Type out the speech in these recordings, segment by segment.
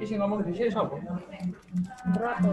Isi ngomong di sini siapa? Berapa?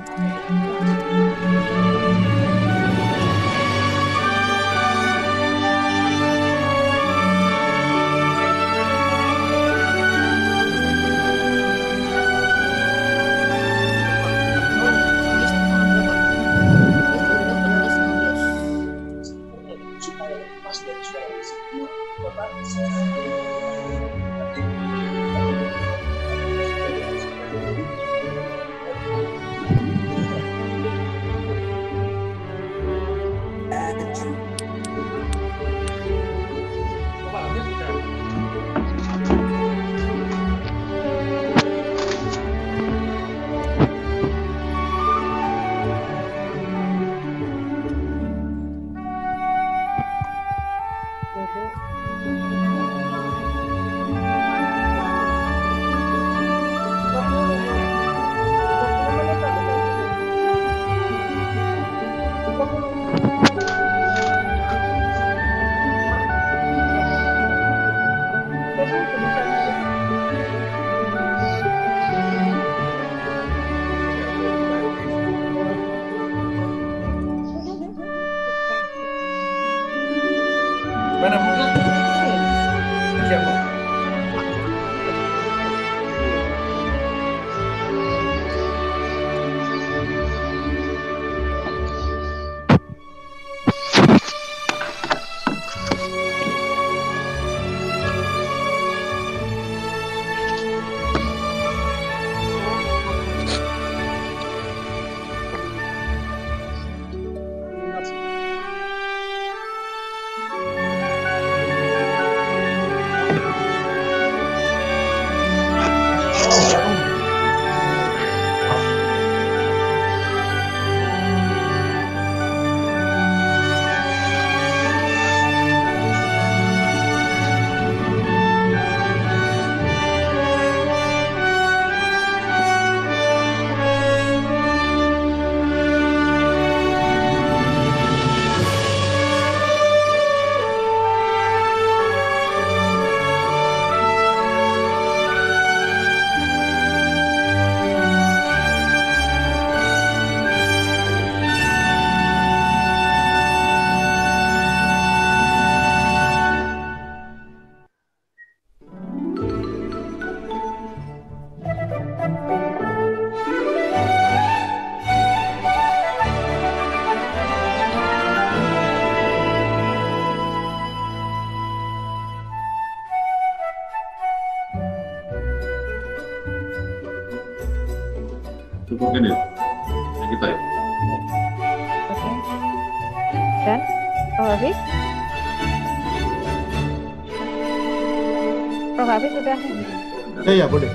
Mana mungkin? Siapa? Cukup ini yang kita ya. Oke. Dan Prof. Hafiz? Prof. Hafiz sudah? Ya, boleh.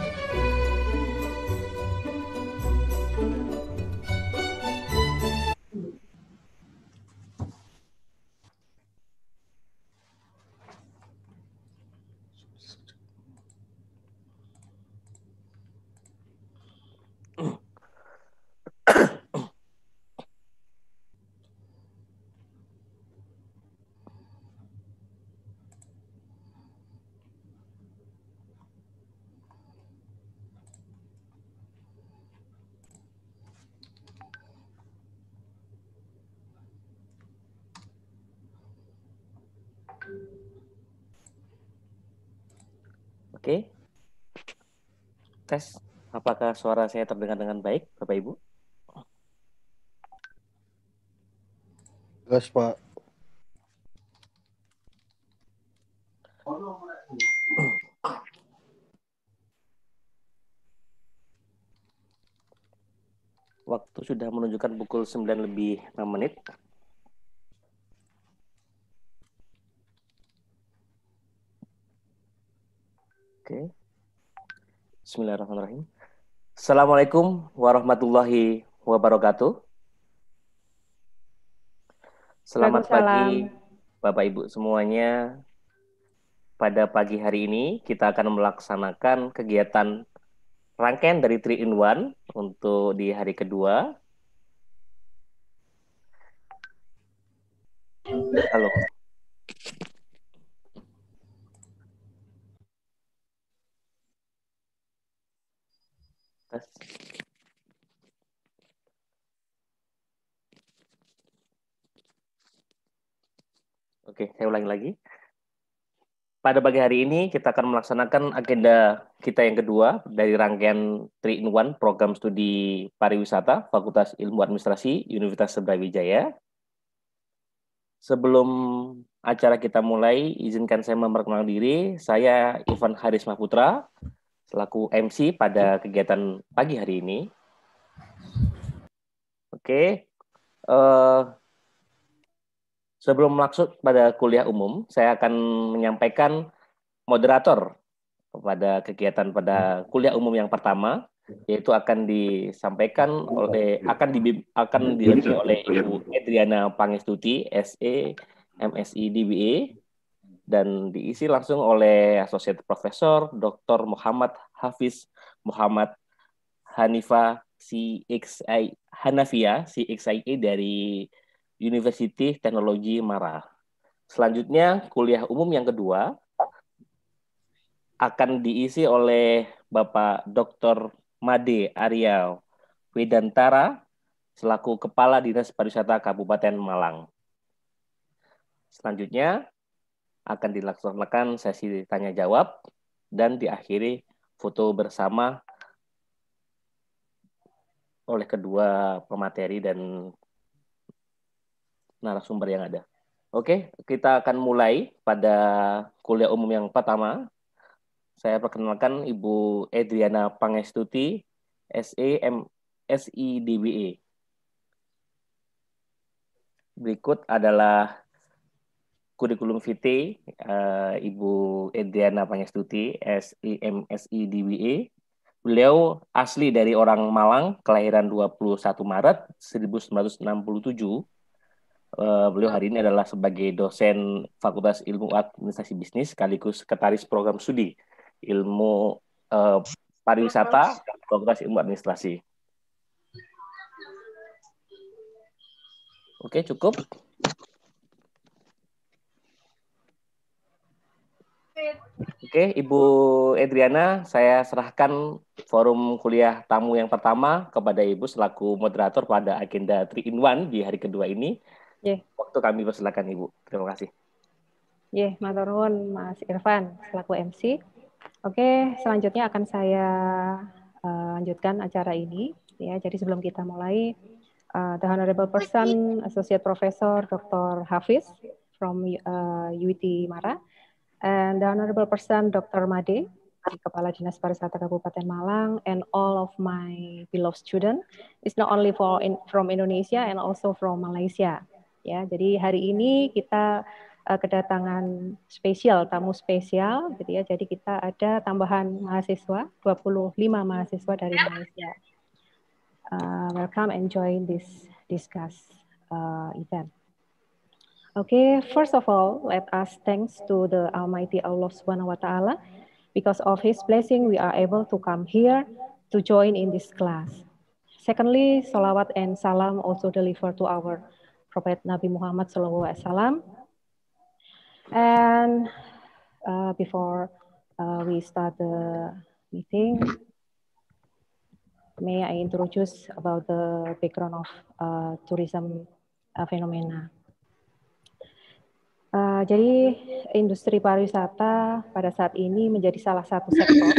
Oke. Tes, apakah suara saya terdengar dengan baik, Bapak Ibu? Gas, Pak. Waktu sudah menunjukkan pukul 9 lebih 6 menit. Oke. Bismillahirrahmanirrahim. Assalamualaikum warahmatullahi wabarakatuh. Selamat pagi, Bapak Ibu semuanya. Pada pagi hari ini kita akan melaksanakan kegiatan rangkaian dari 3-in-1 untuk di hari kedua. Halo. Tes. Oke, saya ulangi lagi. Pada pagi hari ini kita akan melaksanakan agenda kita yang kedua dari rangkaian 3-in-1 program studi pariwisata Fakultas Ilmu Administrasi Universitas Brawijaya. Sebelum acara kita mulai, izinkan saya memperkenalkan diri. Saya Ivan Haris Mahputra, selaku MC pada kegiatan pagi hari ini. Oke, sebelum masuk pada kuliah umum, saya akan menyampaikan moderator pada kegiatan pada kuliah umum yang pertama, yaitu akan disampaikan akan didampingi oleh Ibu Edriana Pangestuti, SE, MSI DBA, dan diisi langsung oleh Associate Profesor Dr. Muhammad Hafiz Muhammad Hanifah Hanafia CXIA dari University Teknologi Mara. Selanjutnya, kuliah umum yang kedua akan diisi oleh Bapak Dr. Made Arya Wedantara selaku Kepala Dinas Pariwisata Kabupaten Malang. Selanjutnya akan dilaksanakan sesi tanya jawab dan diakhiri foto bersama oleh kedua pemateri dan narasumber yang ada. Oke, kita akan mulai pada kuliah umum yang pertama. Saya perkenalkan Ibu Edriana Pangestuti, SE DBA. Berikut adalah kurikulum vitae Ibu Edriana Pangestuti, SE DBA. Beliau asli dari orang Malang, kelahiran 21 Maret 1967. Beliau hari ini adalah sebagai dosen Fakultas Ilmu Administrasi Bisnis sekaligus sekretaris program studi Ilmu Pariwisata Fakultas Ilmu Administrasi. Oke, cukup. Oke, Ibu Edriana, saya serahkan forum kuliah tamu yang pertama kepada Ibu selaku moderator pada agenda 3-in-1 di hari kedua ini. Waktu kami persilakan Ibu. Terima kasih. Matur nuwun Mas Irfan selaku MC. Oke, selanjutnya akan saya lanjutkan acara ini. Ya, jadi sebelum kita mulai, the Honorable Person, Associate Professor Dr. Hafiz from UIT Mara, and the Honorable Person Dr. Made, Kepala Dinas Pariwisata Kabupaten Malang, and all of my beloved student, is not only from Indonesia and also from Malaysia. Ya, jadi hari ini kita kedatangan spesial, tamu spesial, gitu ya. Jadi kita ada tambahan mahasiswa, 25 mahasiswa dari Malaysia. Welcome and join this event. Okay, first of all, let us thanks to the Almighty Allah Subhanahu wa Ta'ala. Because of His blessing, we are able to come here to join in this class. Secondly, salawat and salam also delivered to our Prophet Nabi Muhammad SAW. And before we start the meeting, may I introduce about the background of tourism phenomena. Jadi industri pariwisata pada saat ini menjadi salah satu sektor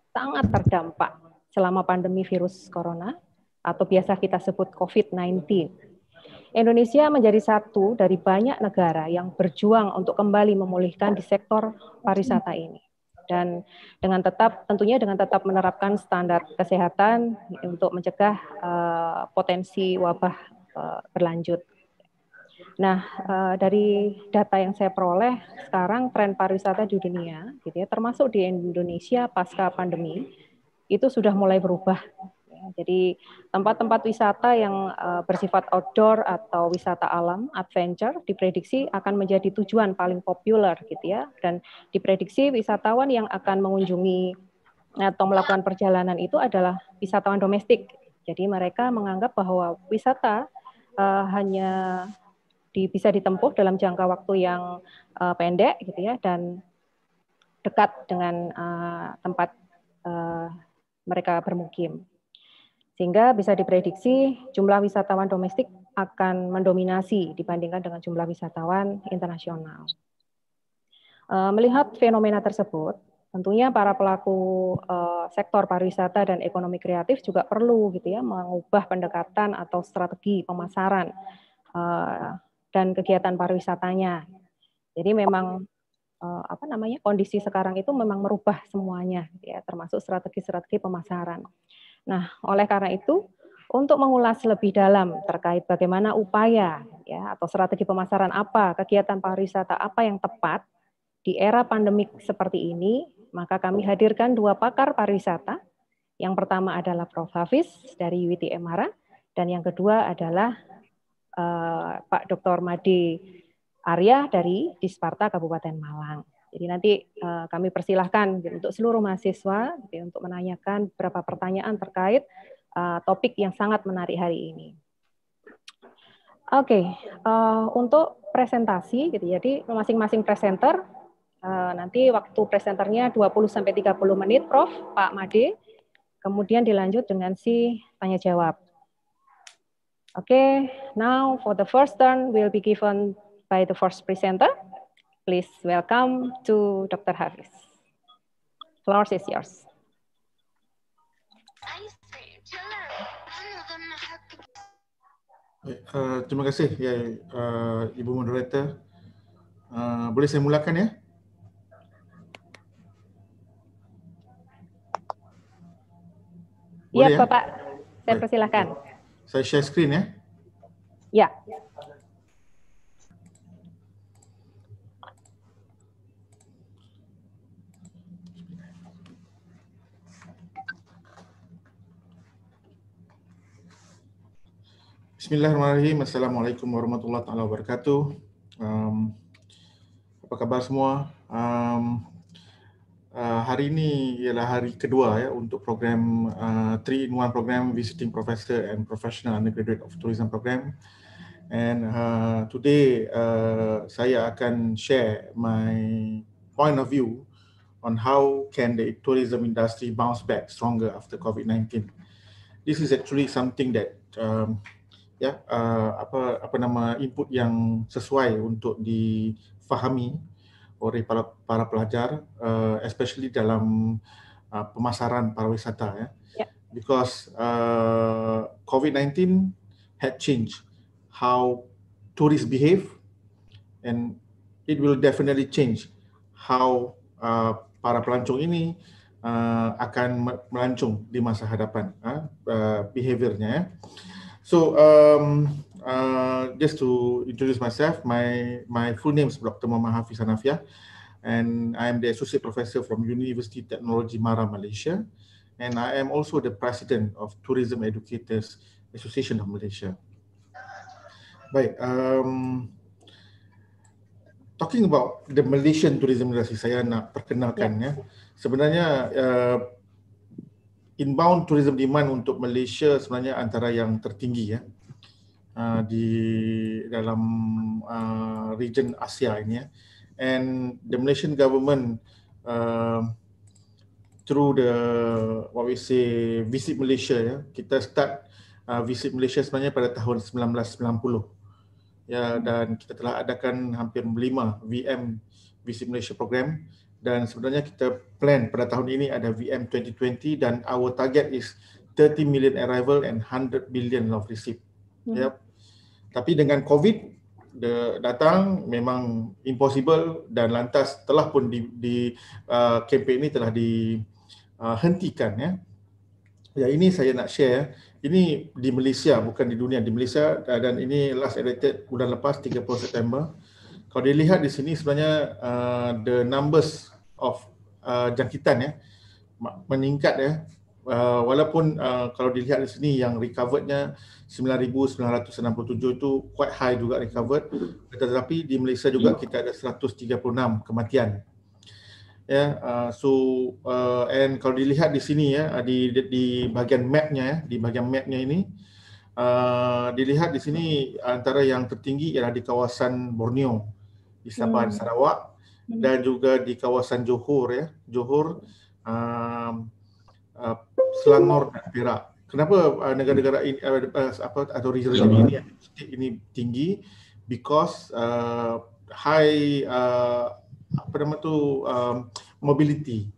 sangat terdampak selama pandemi virus corona atau biasa kita sebut COVID-19. Indonesia menjadi satu dari banyak negara yang berjuang untuk kembali memulihkan di sektor pariwisata ini. Dan tentunya dengan tetap menerapkan standar kesehatan untuk mencegah potensi wabah berlanjut. Nah, dari data yang saya peroleh, sekarang tren pariwisata di dunia, gitu ya, termasuk di Indonesia pasca pandemi, itu sudah mulai berubah. Jadi tempat-tempat wisata yang bersifat outdoor atau wisata alam, adventure, diprediksi akan menjadi tujuan paling populer, gitu ya. Dan diprediksi wisatawan yang akan mengunjungi atau melakukan perjalanan itu adalah wisatawan domestik. Jadi mereka menganggap bahwa wisata hanya bisa ditempuh dalam jangka waktu yang pendek, gitu ya, dan dekat dengan tempat mereka bermukim. Sehingga bisa diprediksi jumlah wisatawan domestik akan mendominasi dibandingkan dengan jumlah wisatawan internasional. Melihat fenomena tersebut, tentunya para pelaku sektor pariwisata dan ekonomi kreatif juga perlu, gitu ya, mengubah pendekatan atau strategi pemasaran dan kegiatan pariwisatanya. Jadi memang kondisi sekarang itu memang merubah semuanya, ya, termasuk strategi-strategi pemasaran. Nah, oleh karena itu, untuk mengulas lebih dalam terkait bagaimana upaya, ya, atau strategi pemasaran apa, kegiatan pariwisata apa yang tepat di era pandemik seperti ini, maka kami hadirkan dua pakar pariwisata. Yang pertama adalah Prof. Hafiz dari UIT Emara, dan yang kedua adalah Pak Dr. Made Arya dari Disparta Kabupaten Malang. Jadi nanti kami persilahkan untuk seluruh mahasiswa untuk menanyakan beberapa pertanyaan terkait topik yang sangat menarik hari ini. Oke, untuk presentasi, gitu, jadi masing-masing presenter nanti waktu presenternya 20-30 menit, Prof. Pak Made, kemudian dilanjut dengan si tanya jawab. Oke, now for the first turn will be given by the first presenter. Please welcome to Dr. Hafiz. Floor is yours. Terima kasih ya, Ibu Moderator. Boleh saya mulakan ya? Iya, ya? Bapak. Saya persilakan. Saya share screen ya? Ya. Bismillahirrahmanirrahim. Assalamualaikum warahmatullahi wabarakatuh. Apa kabar semua? Hari ini ialah hari kedua ya untuk program 3-in-1 program Visiting Professor and Professional Undergraduate of Tourism program. And today saya akan share my point of view on how can the tourism industry bounce back stronger after COVID-19. This is actually something that input yang sesuai untuk difahami oleh para pelajar, especially dalam pemasaran pariwisata ya. Because COVID-19 had changed how tourists behave, and it will definitely change how para pelancong ini akan melancong di masa hadapan, behaviornya ya. So just to introduce myself, my full name is Dr. Muhammad Hafiz Hanafiah, and I am the Associate Professor from University Technology Mara, Malaysia, and I am also the President of Tourism Educators Association of Malaysia. Baik, talking about the Malaysian tourism industry, saya nak perkenalkan ya. Sebenarnya inbound tourism demand untuk Malaysia sebenarnya antara yang tertinggi ya di dalam region Asia ini ya. And the Malaysian government through the what we say Visit Malaysia ya, kita start Visit Malaysia sebenarnya pada tahun 1990 ya, dan kita telah adakan hampir 5 VM Visit Malaysia program, dan sebenarnya kita plan pada tahun ini ada VM 2020 dan our target is 30 million arrival and 100 billion of receipt. Yep. Tapi dengan COVID datang memang impossible, dan lantas telah pun kempen ini telah dihentikan ya. Ya, ini saya nak share. Ini di Malaysia, bukan di dunia, di Malaysia, dan ini last edited bulan lepas 30 September. Kalau dilihat di sini sebenarnya the numbers of jangkitan ya meningkat ya. Walaupun kalau dilihat di sini yang recoverednya 9,967 itu quite high juga recovered, tetapi di Malaysia juga kita ada 136 kematian. Ya, and kalau dilihat di sini ya, di bahagian mapnya ya, di bahagian mapnya ini dilihat di sini antara yang tertinggi ialah di kawasan Borneo, di Sabah dan Sarawak, dan juga di kawasan Johor ya, Johor, Selangor dan Perak. Kenapa negara-negara ini atau region ini tinggi? Because high mobility,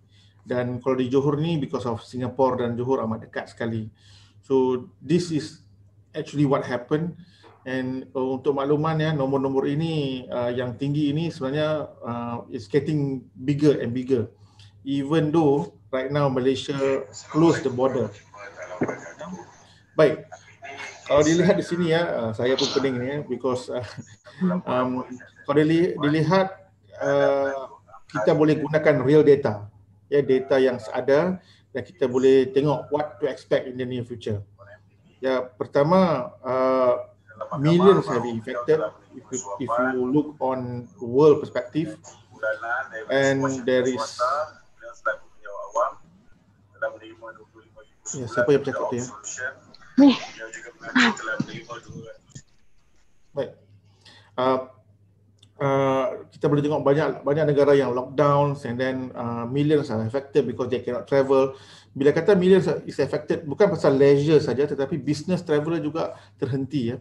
dan kalau di Johor ni because of Singapore dan Johor amat dekat sekali. So this is actually what happened. And untuk makluman ya, nombor-nombor ini yang tinggi ini sebenarnya is getting bigger and bigger, even though right now Malaysia close the border. Baik, kalau dilihat di sini ya, saya pun pening ni ya, because kalau dilihat kita boleh gunakan real data, ya, data yang ada, dan kita boleh tengok what to expect in the near future. Ya, pertama, millions have been infected if you look on world perspective, and there is ya, siapa yang bercakap tu ya? Baik. Kita boleh tengok banyak negara yang lockdown, and then millions are affected because they cannot travel. Bila kata millions is affected, bukan pasal leisure saja, tetapi business traveler juga terhenti ya.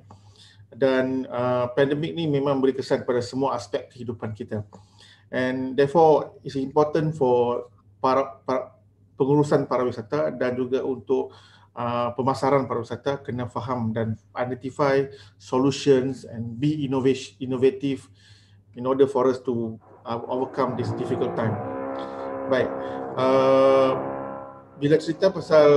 Dan pandemik ni memang beri kesan pada semua aspek kehidupan kita. And therefore it's important for pengurusan pariwisata dan juga untuk pemasaran pariwisata kena faham dan identify solutions and be innovative in order for us to overcome this difficult time. Baik, bila cerita pasal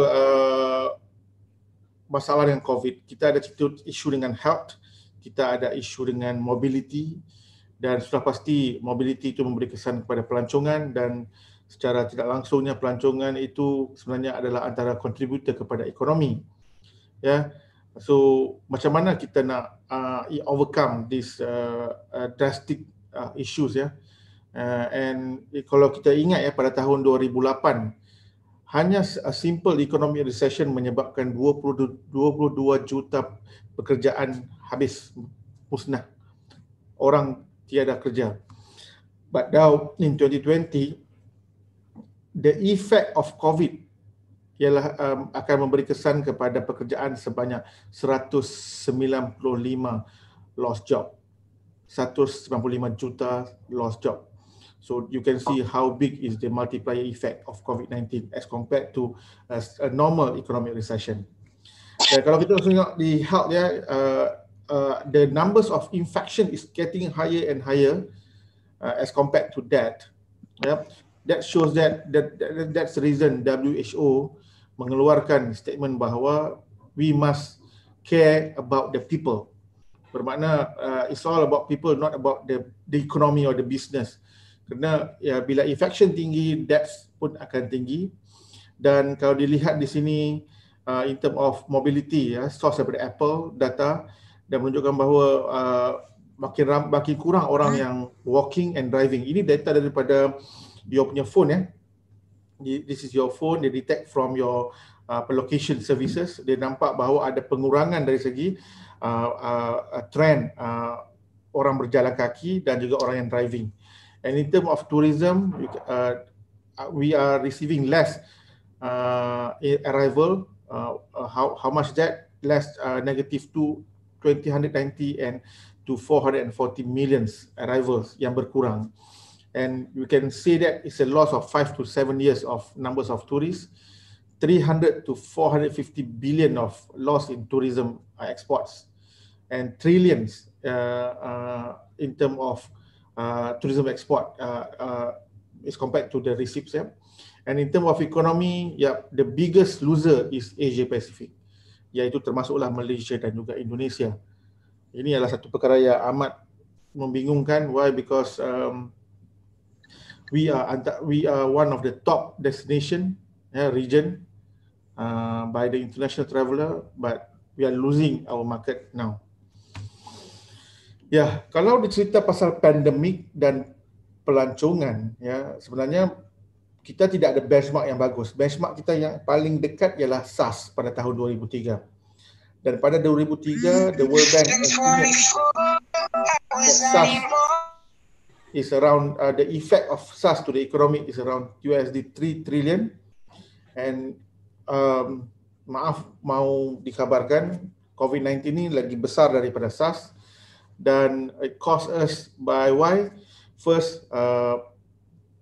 masalah dengan COVID, kita ada isu dengan health, kita ada isu dengan mobility, dan sudah pasti mobility itu memberi kesan kepada pelancongan, dan secara tidak langsungnya pelancongan itu sebenarnya adalah antara kontributor kepada ekonomi. Ya, so macam mana kita nak overcome this drastic issues ya. And kalau kita ingat ya, pada tahun 2008 hanya a simple economic recession menyebabkan 22 juta pekerjaan habis, musnah. Orang tiada kerja. But now in 2020, the effect of COVID ialah akan memberi kesan kepada pekerjaan sebanyak 195 lost job. 195 juta lost job. So you can see how big is the multiplier effect of COVID-19 as compared to a normal economic recession. Dan kalau kita tengok di health ya, the numbers of infection is getting higher and higher as compared to that. Yeah. That shows that's the reason WHO mengeluarkan statement bahawa we must care about the people. Bermakna it's all about people, not about the economy or the business. Kerana ya, bila infection tinggi, deaths pun akan tinggi. Dan kalau dilihat di sini in term of mobility ya, source daripada Apple data dan menunjukkan bahawa makin kurang orang yang walking and driving. Ini data daripada your punya phone ya. This is your phone, they detect from your location services. Dia nampak bahawa ada pengurangan dari segi trend orang berjalan kaki dan juga orang yang driving. And in terms of tourism, we are receiving less arrival. How much that? Less -2 2090 and to 440 million arrivals yang berkurang. And you can say that it's a loss of 5 to 7 years of numbers of tourists, 300 to 450 billion of loss in tourism exports, and trillions in terms of tourism export is compared to the receipts. Yeah? And in terms of economy, the biggest loser is Asia Pacific, iaitu termasuklah Malaysia dan juga Indonesia. Ini adalah satu perkara yang amat membingungkan. Why? Because we are one of the top destination region by the international traveller, but we are losing our market now. Ya, kalau dicerita pasal pandemik dan pelancongan, ya sebenarnya kita tidak ada benchmark yang bagus. Benchmark kita yang paling dekat ialah SARS pada tahun 2003. Dan pada 2003, the World Bank estimate SARS is around the effect of SARS to the economy is around USD 3 trillion. And maaf, mau dikabarkan COVID-19 ini lagi besar daripada SARS. Dan it cost us by why? First,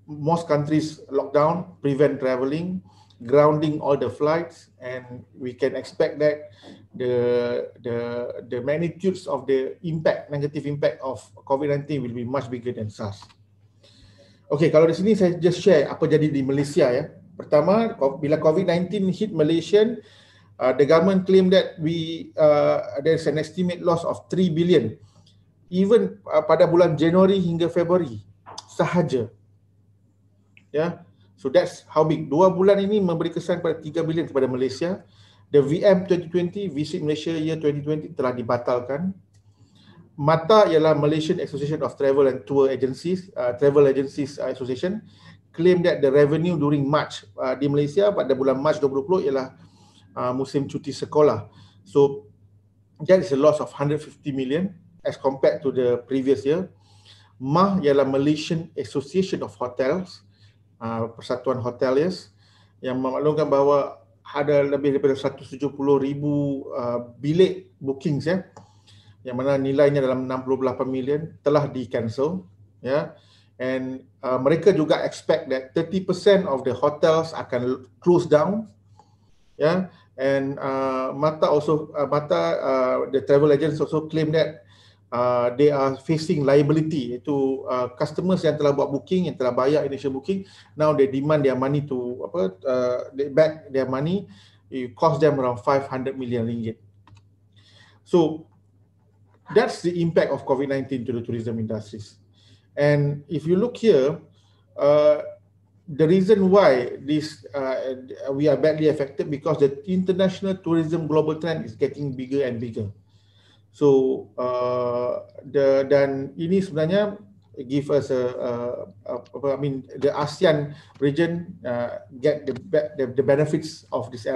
most countries lock down, prevent traveling, grounding all the flights, and we can expect that the magnitudes of the impact, negative impact of COVID-19 will be much bigger than SARS. Okay, kalau di sini saya just share apa jadi di Malaysia ya. Pertama, bila COVID-19 hit Malaysia, the government claim that there's an estimate loss of 3 billion. Even pada bulan Januari hingga Februari sahaja. Ya. So that's how big. 2 bulan ini memberi kesan pada 3 bilion kepada Malaysia. The VM 2020, Visit Malaysia Year 2020 telah dibatalkan. MATA ialah Malaysian Association of Travel and Tour Agencies, Travel Agencies Association, claim that the revenue during March di Malaysia pada bulan Mac 2020 ialah musim cuti sekolah. So that is a loss of 150 million as compared to the previous year. MAH ialah Malaysian Association of Hotels, Persatuan Hoteliers, yang memaklumkan bahawa ada lebih daripada 170,000 bilik bookings ya, yang mana nilainya dalam 68 million telah di-cancel ya. And mereka juga expect that 30% of the hotels akan close down ya. And MATA the travel agents also claim that they are facing liability, iaitu customers yang telah buat booking, yang telah bayar initial booking, now they demand their money to they back their money. It cost them around 500 million ringgit. So that's the impact of COVID-19 to the tourism industries. And if you look here, the reason why this we are badly affected because the international tourism global trend is getting bigger and bigger. So dan ini sebenarnya give us the ASEAN region get the benefits of this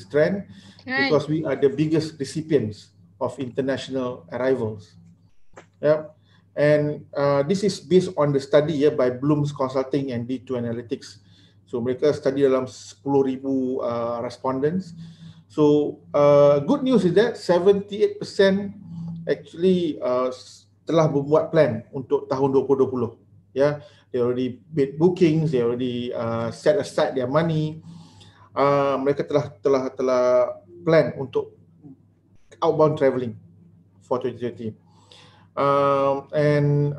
trend because we are the biggest recipients of international arrivals. Yeah, and this is based on the study by Bloom's Consulting and D2 Analytics. So mereka study dalam 10,000 respondents. So good news is that 78% actually telah membuat plan untuk tahun 2020. Yeah, they already made bookings, they already set aside their money. Mereka telah plan untuk outbound travelling for 2020. And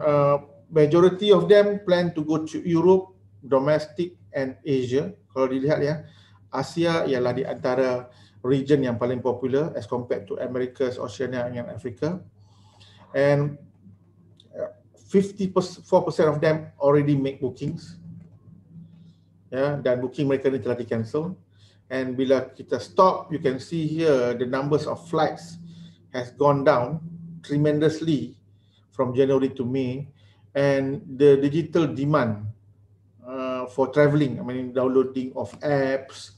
majority of them plan to go to Europe, domestic and Asia. Kalau dilihat ya, Asia ialah di antara region yang paling popular as compared to America, Oceania and Africa. And 54% of them already make bookings. Ya, dan booking mereka ni telah di-cancel. And bila kita stop, you can see here the numbers of flights has gone down tremendously from January to May. And the digital demand for traveling, I mean downloading of apps,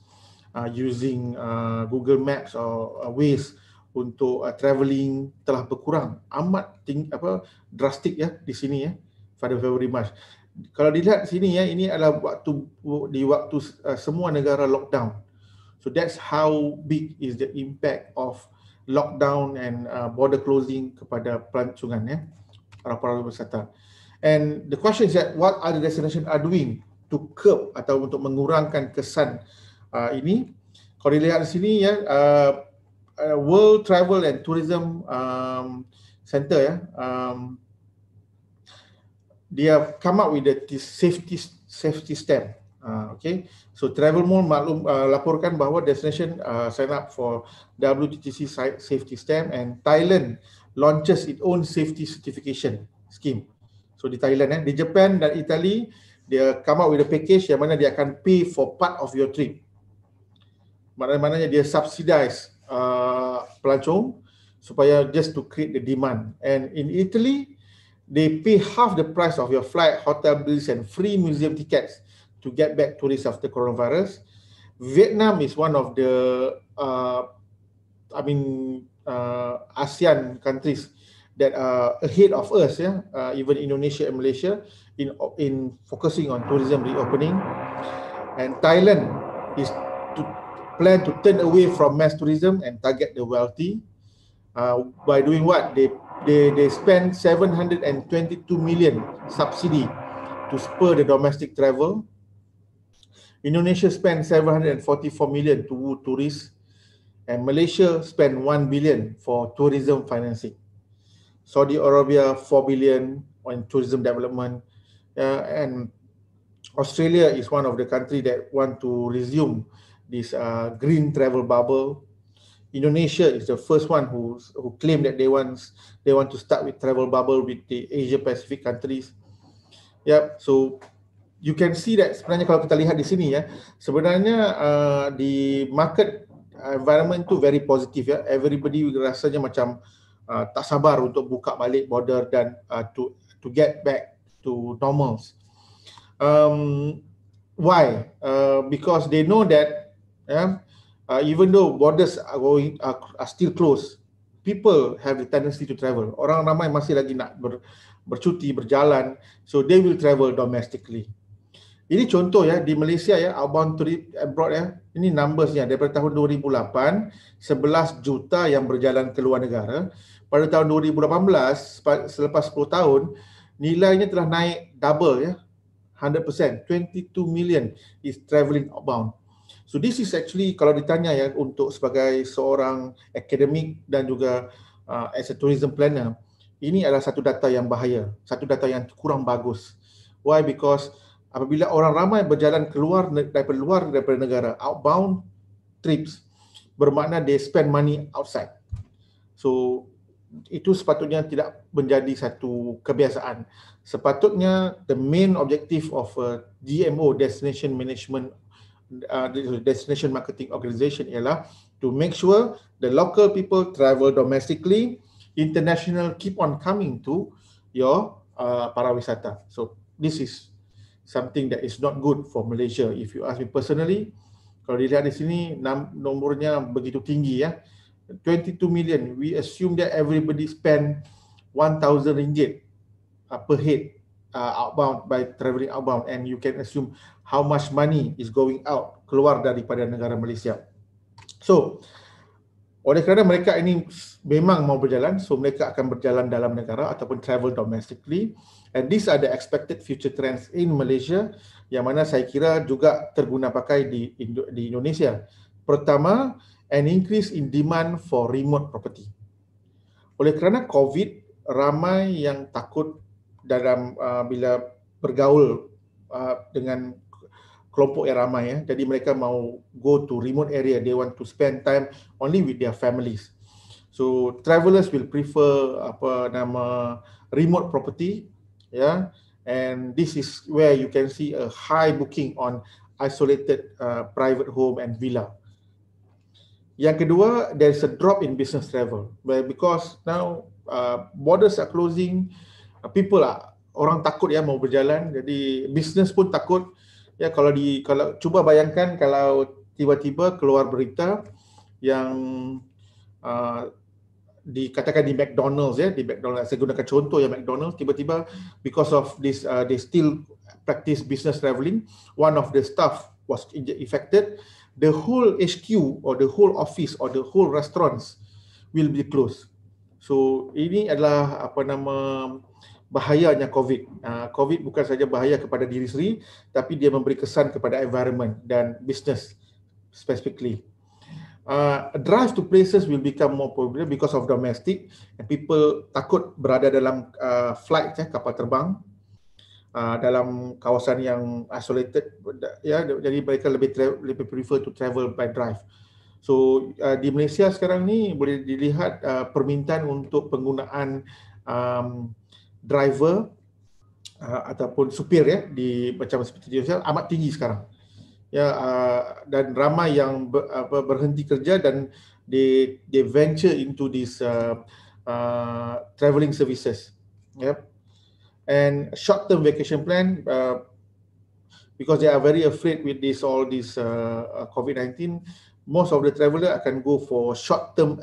using Google Maps or Waze untuk travelling telah berkurang amat drastik ya di sini ya pada Februari Mac. Kalau dilihat di sini ya, ini adalah waktu semua negara lockdown. So that's how big is the impact of lockdown and border closing kepada pelancongan ya, para wisata. And the question is that what other destinations are doing to curb atau untuk mengurangkan kesan ini. Kalau dilihat di sini ya, World Travel and Tourism Center ya, dia come up with the safety stamp. Okay, so Travel Mall laporkan bahawa destination sign up for WTTC safety stamp, and Thailand launches its own safety certification scheme. So di Thailand di Japan dan Italy dia come up with a package yang mana dia akan pay for part of your trip. Maknanya dia subsidize pelancong supaya just to create the demand. And in Italy, they pay half the price of your flight, hotel bills and free museum tickets to get back tourists after coronavirus. Vietnam is one of the ASEAN countries that are ahead of us, even Indonesia and Malaysia in focusing on tourism reopening. And Thailand is plan to turn away from mass tourism and target the wealthy by doing what? They spend 722 million subsidy to spur the domestic travel. Indonesia spent 744 million to woo tourists, and Malaysia spent 1 billion for tourism financing. Saudi Arabia 4 billion on tourism development, and Australia is one of the countries that want to resume this green travel bubble. Indonesia is the first one who claimed that they want to start with travel bubble with the Asia Pacific countries. Yep, so you can see that sebenarnya kalau kita lihat di sini ya, sebenarnya di market environment tu very positive ya. Everybody rasanya macam tak sabar untuk buka balik border dan to get back to normals. Why? Because they know that even though borders are still closed, people have the tendency to travel. Orang ramai masih lagi nak bercuti, berjalan, so they will travel domestically. Ini contoh ya, di Malaysia ya, outbound trip abroad ya, ini numbersnya daripada tahun 2008, 11 juta yang berjalan ke luar negara. Pada tahun 2018, selepas 10 tahun, nilainya telah naik double ya, 100%, 22 million is travelling outbound. So this is actually, kalau ditanya ya, untuk sebagai seorang akademik dan juga as a tourism planner, ini adalah satu data yang bahaya, satu data yang kurang bagus. Why? Because apabila orang ramai berjalan keluar daripada negara, outbound trips, bermakna they spend money outside. So itu sepatutnya tidak menjadi satu kebiasaan. Sepatutnya the main objective of DMO, Destination Management, Destination Marketing Organization, ialah to make sure the local people travel domestically, international keep on coming to your pariwisata. So this is something that is not good for Malaysia. If you ask me personally, kalau dilihat di sini nomornya begitu tinggi ya, 22 million. We assume that everybody spend 1,000 ringgit per head outbound by travelling outbound, and you can assume how much money is going out, keluar daripada negara Malaysia. So oleh kerana mereka ini memang mau berjalan, so mereka akan berjalan dalam negara ataupun travel domestically, and these are the expected future trends in Malaysia, yang mana saya kira juga terguna pakai di Indonesia. Pertama, an increase in demand for remote property. Oleh kerana COVID, ramai yang takut dalam bila bergaul dengan kelompok yang ramai ya. Jadi mereka mau go to remote area, they want to spend time only with their families. So travelers will prefer remote property ya, and this is where you can see a high booking on isolated private home and villa. Yang kedua, there's a drop in business travel, because now borders are closing, orang takut ya mau berjalan, jadi business pun takut ya. Kalau cuba bayangkan kalau tiba-tiba keluar berita yang dikatakan di McDonald's ya, di McDonald's, saya gunakan contoh ya, McDonald's tiba-tiba because of this they still practice business traveling, one of the staff was affected, the whole HQ or the whole office or the whole restaurants will be closed. So ini adalah bahayanya COVID. COVID bukan saja bahaya kepada diri sendiri, tapi dia memberi kesan kepada environment dan business specifically. Drive to places will become more popular because of domestic, and people takut berada dalam flight, kapal terbang, dalam kawasan yang isolated, ya, jadi mereka lebih prefer to travel by drive. So di Malaysia sekarang ni boleh dilihat permintaan untuk penggunaan driver ataupun supir, ya, di macam seperti di Malaysia amat tinggi sekarang. Ya, dan ramai yang berhenti kerja dan they venture into this travelling services. Yep. And short term vacation plan, because they are very afraid with all this COVID-19, most of the traveller akan go for short-term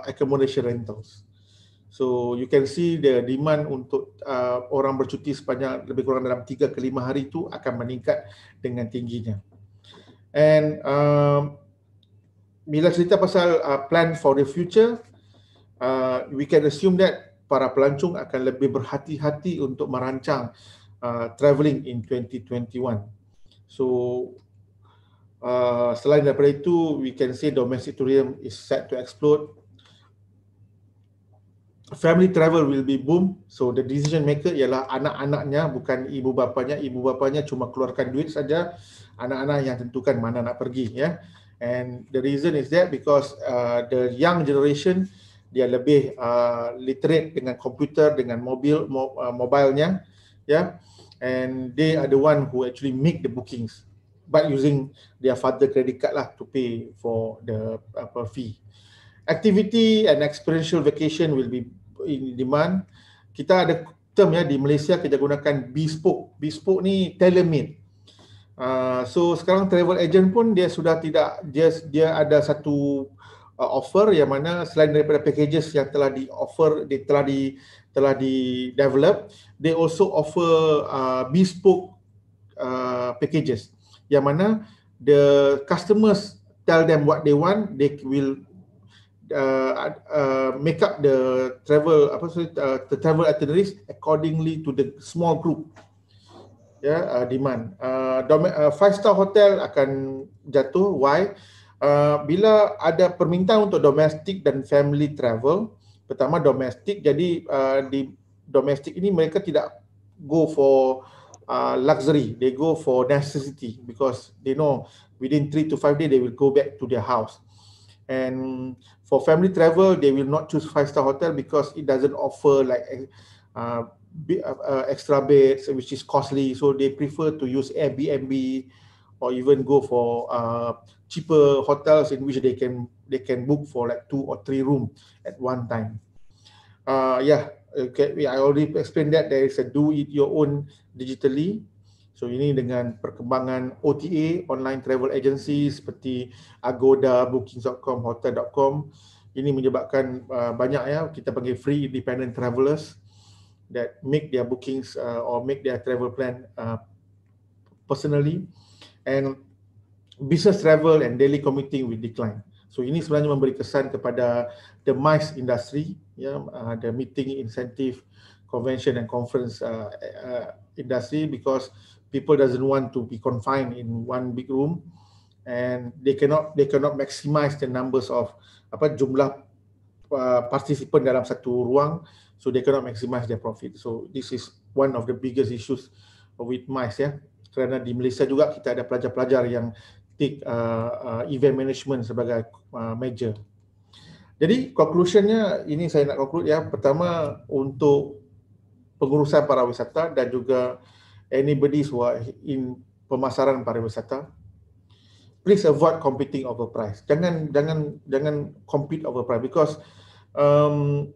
accommodation rentals. So you can see the demand untuk orang bercuti sepanjang lebih kurang dalam 3 ke 5 hari itu akan meningkat dengan tingginya. And bila cerita pasal plan for the future, we can assume that para pelancong akan lebih berhati-hati untuk merancang travelling in 2021. So selain daripada itu, we can say domestic tourism is set to explode. Family travel will be boom. So the decision maker ialah anak-anaknya, bukan ibu bapanya. Ibu bapanya cuma keluarkan duit saja. Anak-anak yang tentukan mana nak pergi, ya. And the reason is that because the young generation, dia lebih literate dengan komputer, dengan mobilnya, ya. And they are the one who actually make the bookings, but using their father credit card lah to pay for the fee. Activity and experiential vacation will be in demand. Kita ada term, ya, di Malaysia kita gunakan bespoke. Bespoke ni tailor-made. So sekarang travel agent pun dia sudah tidak, dia ada satu offer yang mana selain daripada packages yang telah di offer, telah di develop, they also offer bespoke packages, yang mana the customers tell them what they want, they will make up the travel itineraries accordingly to the small group, ya, demand. 5-star hotel akan jatuh. Why? Bila ada permintaan untuk domestic dan family travel, pertama domestic, jadi di domestic ini mereka tidak go for luxury, they go for necessity, because they know within 3 to 5 days they will go back to their house. And for family travel, they will not choose 5-star hotel because it doesn't offer like extra beds, which is costly. So they prefer to use Airbnb or even go for cheaper hotels in which they can book for like 2 or 3 rooms at one time. Okay, I already explained that there is a do it your own digitally. So ini dengan perkembangan OTA, online travel agency seperti Agoda, Bookings.com, Hotel.com, ini menyebabkan banyak, ya, kita panggil free independent travelers that make their bookings or make their travel plan personally, and business travel and daily commuting will decline. So ini sebenarnya memberi kesan kepada the MICE industry, ya, the meeting, incentive, convention and conference industry, because people doesn't want to be confined in one big room, and they cannot maximize the numbers of jumlah participant dalam satu ruang, so they cannot maximize their profit. So this is one of the biggest issues with MICE, ya. Kerana di Malaysia juga kita ada pelajar-pelajar yang take event management sebagai major. Jadi conclusionnya ini saya nak conclude, ya. Pertama, untuk pengurusan pariwisata dan juga anybody who are in pemasaran pariwisata, please avoid competing over price. Jangan compete over price, because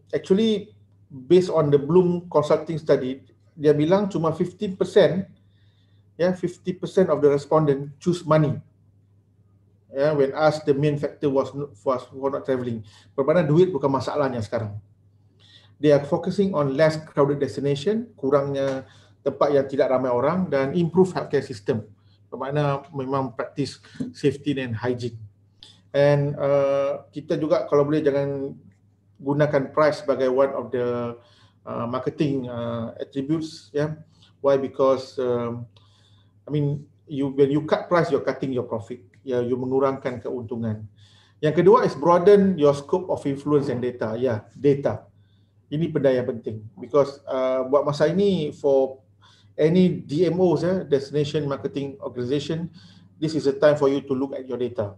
actually based on the Bloom Consulting study, dia bilang cuma 50%, ya, 50% of the respondent choose money. Yeah, when asked, the main factor was for not travelling. Bermakna duit bukan masalahnya sekarang. They are focusing on less crowded destination, kurangnya tempat yang tidak ramai orang, dan improve healthcare system. Bermakna memang practice safety and hygiene. And kita juga kalau boleh jangan gunakan price sebagai one of the marketing attributes. Yeah, why? Because I mean, when you cut price, you're cutting your profit. Ya, you mengurangkan keuntungan. Yang kedua is broaden your scope of influence and data. Ya, data. Ini benda yang penting because buat masa ini for any DMOs, destination marketing organization, this is a time for you to look at your data.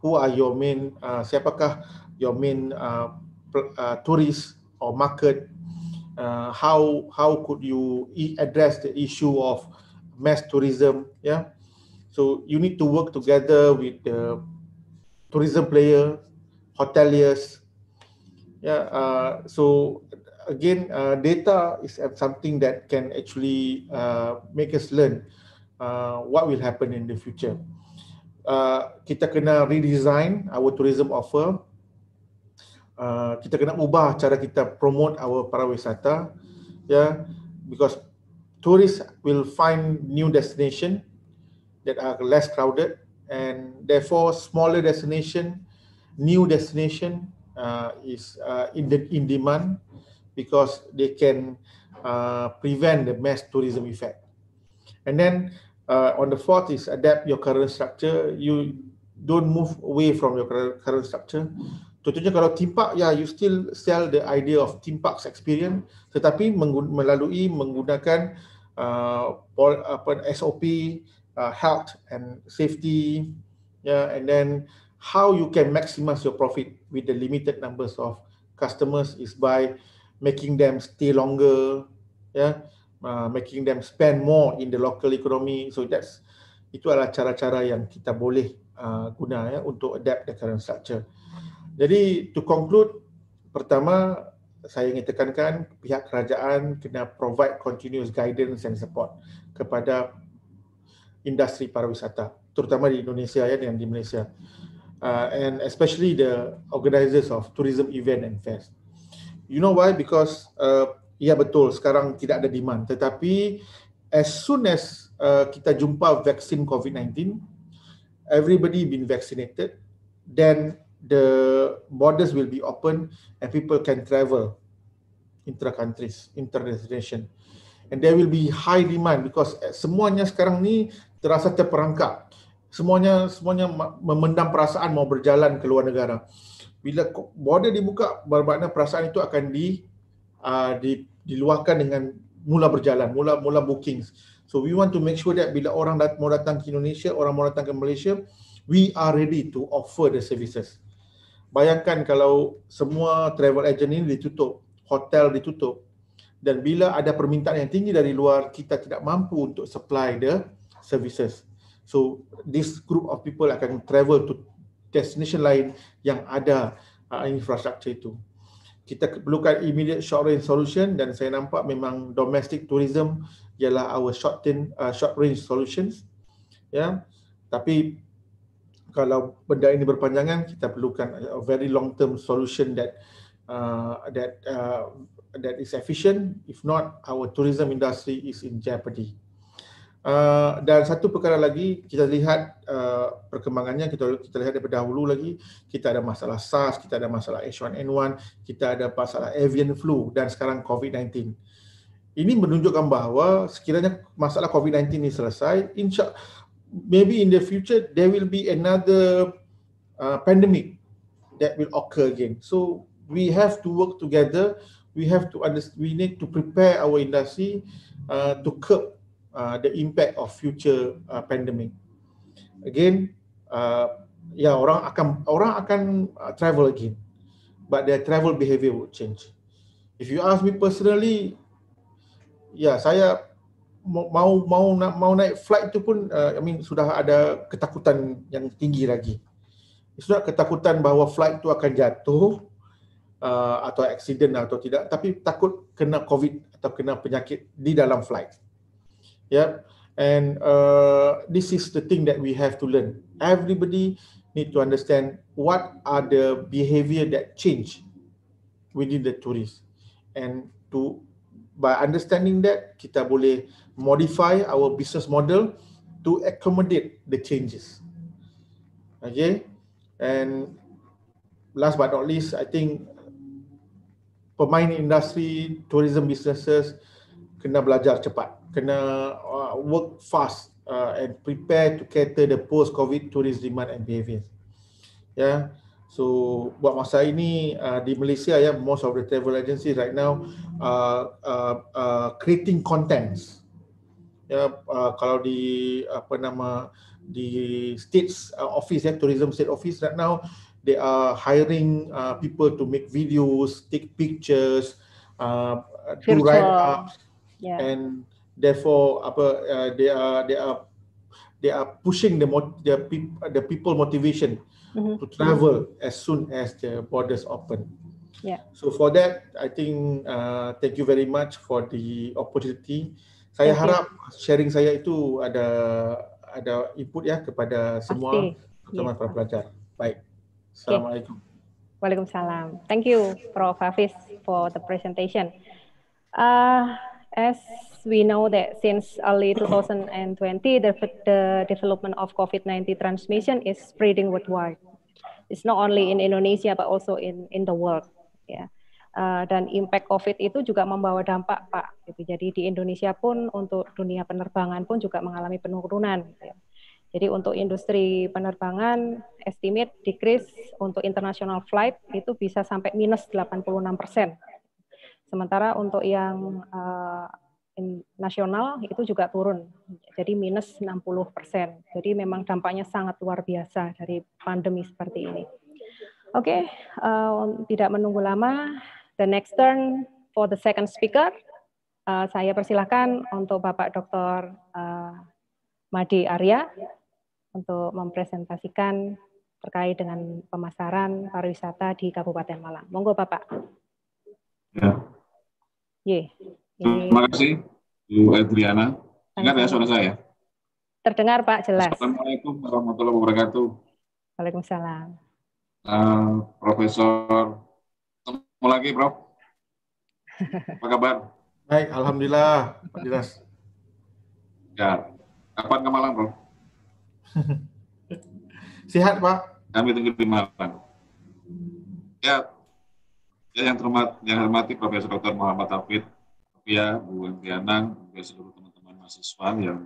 Who are your main, siapakah your main tourist or market? How could you address the issue of mass tourism? Yeah, so you need to work together with the tourism player, hoteliers. Yeah, so again, data is something that can actually make us learn what will happen in the future. Kita kena redesign our tourism offer. Kita kena ubah cara kita promote our pariwisata, yeah, because tourists will find new destination that are less crowded, and therefore smaller destination, new destination is in demand because they can prevent the mass tourism effect. And then on the fourth is adapt your current structure. You don't move away from your current structure. Contohnya kalau theme park, ya, you still sell the idea of theme parks experience, tetapi melalui menggunakan SOP, health and safety, yeah, and then how you can maximize your profit with the limited numbers of customers is by making them stay longer, yeah, making them spend more in the local economy. So itu adalah cara-cara yang kita boleh guna, ya, untuk adapt the current structure. Jadi to conclude, pertama saya ingin tekankan pihak kerajaan kena provide continuous guidance and support kepada industri pariwisata, terutama di Indonesia, ya, dan di Malaysia, and especially the organisers of tourism event and fest. You know why? Because ya betul, sekarang tidak ada demand, tetapi as soon as kita jumpa vaksin COVID-19, everybody been vaccinated, then the borders will be open and people can travel intra-countries, inter-destination, and there will be high demand because semuanya sekarang ni terasa terperangkap. Semuanya memendam perasaan mau berjalan ke luar negara. Bila border dibuka, bermakna perasaan itu akan diluahkan dengan mula berjalan, mula bookings. So we want to make sure that bila orang mau datang ke Indonesia, orang mau datang ke Malaysia, we are ready to offer the services. Bayangkan kalau semua travel agent ini ditutup, hotel ditutup, dan bila ada permintaan yang tinggi dari luar, kita tidak mampu untuk supply the services. So this group of people akan travel to destination lain yang ada infrastruktur itu. Kita perlukan immediate short range solution, dan saya nampak memang domestic tourism ialah our short range solutions, ya. Tapi kalau benda ini berpanjangan, kita perlukan a very long term solution that is efficient. If not, our tourism industry is in jeopardy. Dan satu perkara lagi, kita lihat perkembangannya, kita lihat daripada dahulu lagi, kita ada masalah SARS, kita ada masalah H1N1, kita ada masalah avian flu, dan sekarang COVID-19. Ini menunjukkan bahawa sekiranya masalah COVID-19 ini selesai, maybe in the future there will be another pandemic that will occur again. So we have to work together. We need to prepare our industry to curb the impact of future pandemic. Again, ya, orang akan travel again, but their travel behavior will change. If you ask me personally, ya, saya mau naik flight itu pun sudah ada ketakutan yang tinggi lagi. Sudah ketakutan bahawa flight itu akan jatuh atau accident atau tidak, tapi takut kena COVID atau kena penyakit di dalam flight. Yeah, and this is the thing that we have to learn. Everybody need to understand what are the behavior that change within the tourist, and by understanding that, kita boleh modify our business model to accommodate the changes. Okay, and last but not least, I think pemain industri tourism businesses kena belajar cepat, kena work fast and prepare to cater the post-COVID tourist demand and behavior. Ya, so buat masa ini di Malaysia ya, most of the travel agencies right now creating contents. Ya, kalau di di states office ya, tourism state office right now, they are hiring people to make videos, take pictures, do write-ups, and therefore they are pushing the people motivation to travel as soon as the borders open. So for that, I think thank you very much for the opportunity. Saya harap sharing saya itu ada input ya kepada semua teman-teman para pelajar. Baik. Assalamualaikum. Waalaikumsalam. Thank you, Prof. Hafiz, for the presentation. As we know that since early 2020, the development of COVID-19 transmission is spreading worldwide. It's not only in Indonesia but also in the world. Ya. Dan impact COVID itu juga membawa dampak, Pak. Gitu. Jadi di Indonesia pun untuk dunia penerbangan pun juga mengalami penurunan. Gitu. Jadi untuk industri penerbangan, estimate decrease untuk international flight itu bisa sampai minus 86%. Sementara untuk yang nasional itu juga turun, jadi minus 60%. Jadi memang dampaknya sangat luar biasa dari pandemi seperti ini. Oke, tidak menunggu lama, the next turn for the second speaker, saya persilahkan untuk Bapak Dr. Made Arya untuk mempresentasikan terkait dengan pemasaran pariwisata di Kabupaten Malang. Monggo Bapak. Ya. Terima kasih, Bu Adriana. Dengar ya suara saya? Terdengar Pak, jelas. Assalamualaikum warahmatullahi wabarakatuh. Waalaikumsalam. Profesor, ketemu lagi, Prof. Apa kabar? Baik, alhamdulillah, Pak Dinas. Ya, kapan ke Malang, Prof? Sehat, Pak. Kami tunggu di Malang. Ya, yang hormati Profesor Dr. Muhammad Hafid, ya, Bu Adriana, juga seluruh teman-teman mahasiswa yang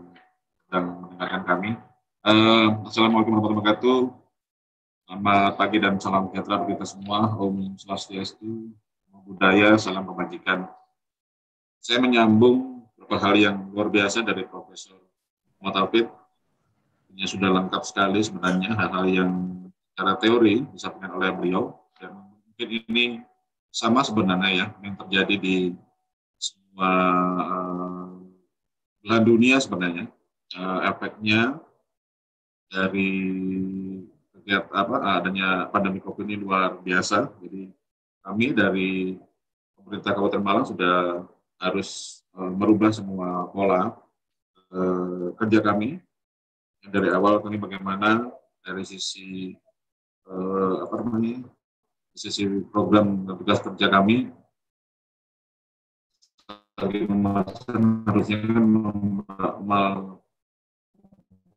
sedang mendengarkan kami. Assalamualaikum warahmatullahi wabarakatuh. Selamat pagi dan salam sejahtera bagi kita semua. Om Swastiastu, budaya, salam kebajikan. Saya menyambung beberapa hal yang luar biasa dari Profesor Muhammad Hafid. Ini sudah lengkap sekali sebenarnya hal-hal yang secara teori disampaikan oleh beliau. Dan mungkin ini sama sebenarnya ya yang terjadi di semua belahan dunia sebenarnya. Efeknya dari adanya pandemi COVID ini luar biasa. Jadi kami dari pemerintah Kabupaten Malang sudah harus merubah semua pola kerja kami. Dari awal kami bagaimana dari sisi sisi program tugas kerja kami harusnya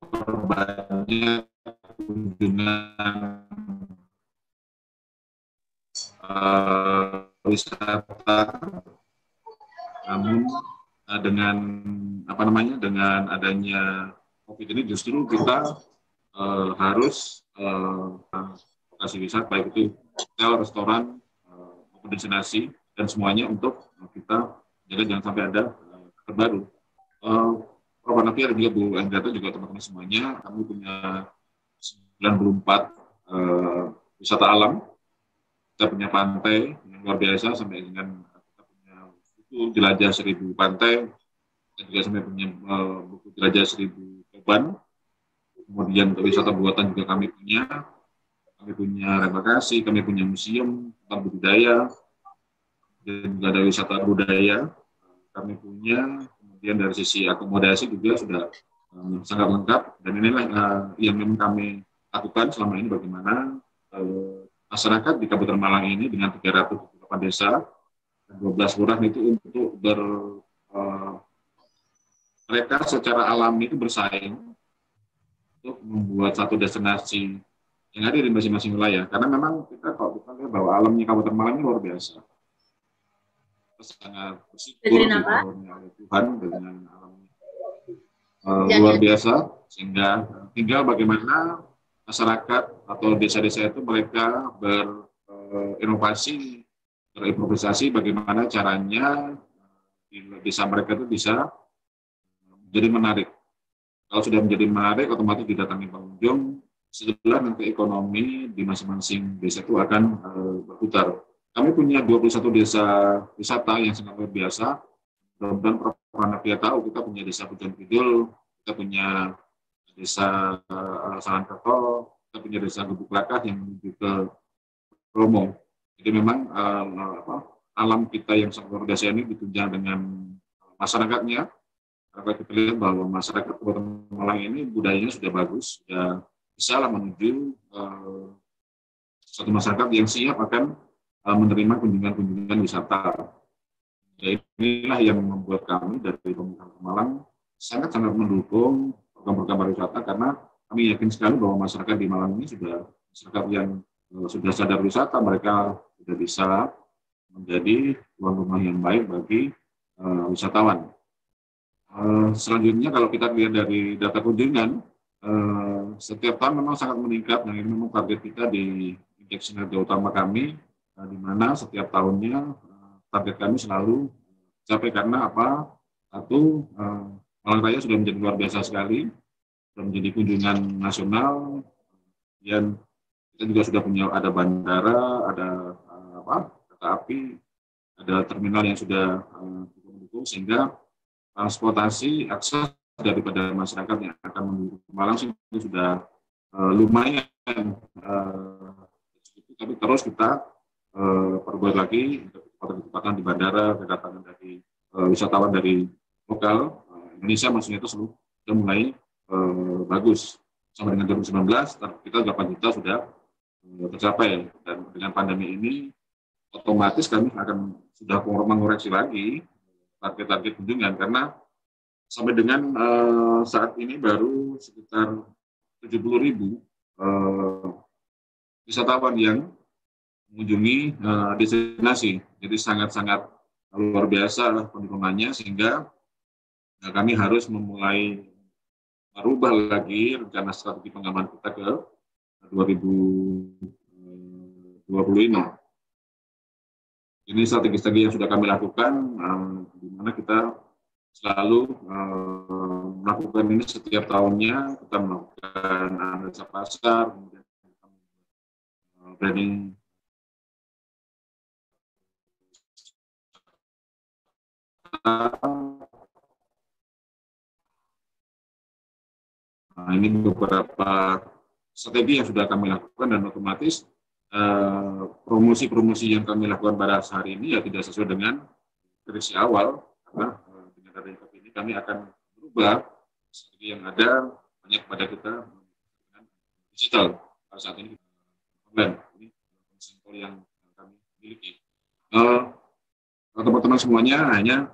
memperbanyak kunjungan wisata, namun dengan adanya COVID ini justru kita harus lokasi wisata baik itu hotel, restoran, maupun destinasi dan semuanya untuk kita jaga jangan sampai ada terbaru. Prof. Nafi dan juga Bu Anggata juga teman-teman semuanya, kami punya 94 wisata alam, kita punya pantai yang luar biasa sampai dengan kita punya buku jelajah 1000 pantai, dan juga sampai punya buku jelajah 1000 beban. Kemudian untuk wisata buatan juga kami punya relokasi, kami punya museum tentang budidaya, dan juga ada wisata budaya kami punya. Kemudian dari sisi akomodasi juga sudah sangat lengkap, dan inilah yang memang kami lakukan selama ini, bagaimana masyarakat di Kabupaten Malang ini dengan 308 desa dan 12 kelurahan itu untuk mereka secara alami itu bersaing untuk membuat satu destinasi yang ada di masing-masing wilayah. Karena memang kita kalau kita lihat bahwa alamnya Kabupaten Malang ini luar biasa. sangat bersyukur dikaruniai oleh Tuhan dengan alam luar biasa, sehingga tinggal bagaimana masyarakat atau desa-desa itu mereka berinovasi, berimprovisasi bagaimana caranya di desa mereka itu bisa menjadi menarik. Kalau sudah menjadi menarik, otomatis didatangi pengunjung, setelah nanti ekonomi di masing-masing desa itu akan berputar. Kami punya 21 desa wisata yang sangat luar biasa. Mudah-mudahan Prof. Dia tahu kita punya desa Pujon Kidul, kita punya desa Salangkerto, kita punya desa Gubuk Lakah yang menuju ke Romo. Jadi memang alam kita yang sangat luar biasa ini ditunjang dengan masyarakatnya. Karena kita lihat bahwa masyarakat Kabupaten Malang ini budayanya sudah bagus, sudah bisa lah menuju satu masyarakat yang siap akan menerima kunjungan-kunjungan wisata. Ya, inilah yang membuat kami dari pemerintah Malang sangat-sangat mendukung program-program pariwisata, karena kami yakin sekali bahwa masyarakat di Malang ini sudah masyarakat yang sudah sadar wisata, mereka sudah bisa menjadi tuan rumah yang baik bagi wisatawan. Selanjutnya kalau kita lihat dari data kunjungan, setiap tahun memang sangat meningkat. Nah, ini memang target kita di indeks kinerja utama kami, di mana setiap tahunnya target kami selalu capai. Karena apa? Satu, Malang Raya sudah menjadi luar biasa sekali, sudah menjadi kunjungan nasional, dan kita juga sudah punya ada bandara, ada kereta api, ada terminal yang sudah mendukung, sehingga transportasi akses daripada masyarakat yang akan menuju ke Malang itu sudah lumayan. Tapi terus kita perbuat lagi untuk kecepatan di bandara, kedatangan dari wisatawan dari lokal Indonesia, maksudnya itu sudah mulai bagus. Sampai dengan 2019 kita 8 juta sudah tercapai, dan dengan pandemi ini otomatis kami akan sudah mengoreksi lagi target-target kunjungan, karena sampai dengan saat ini baru sekitar 70.000 wisatawan yang mengunjungi destinasi. Jadi sangat-sangat luar biasa penurunannya, sehingga kami harus memulai merubah lagi rencana strategi pengaman kita ke 2020 ini. Ini strategi-strategi yang sudah kami lakukan, di mana kita selalu melakukan ini setiap tahunnya. Kita melakukan analisa pasar, kemudian branding ini beberapa strategi yang sudah kami lakukan, dan otomatis promosi-promosi yang kami lakukan pada hari ini ya tidak sesuai dengan prediksi awal, karena dengan adanya COVID ini kami akan berubah strategi yang ada banyak pada kita dengan digital. Pada saat ini online, ini sampel yang kami miliki. Teman-teman semuanya hanya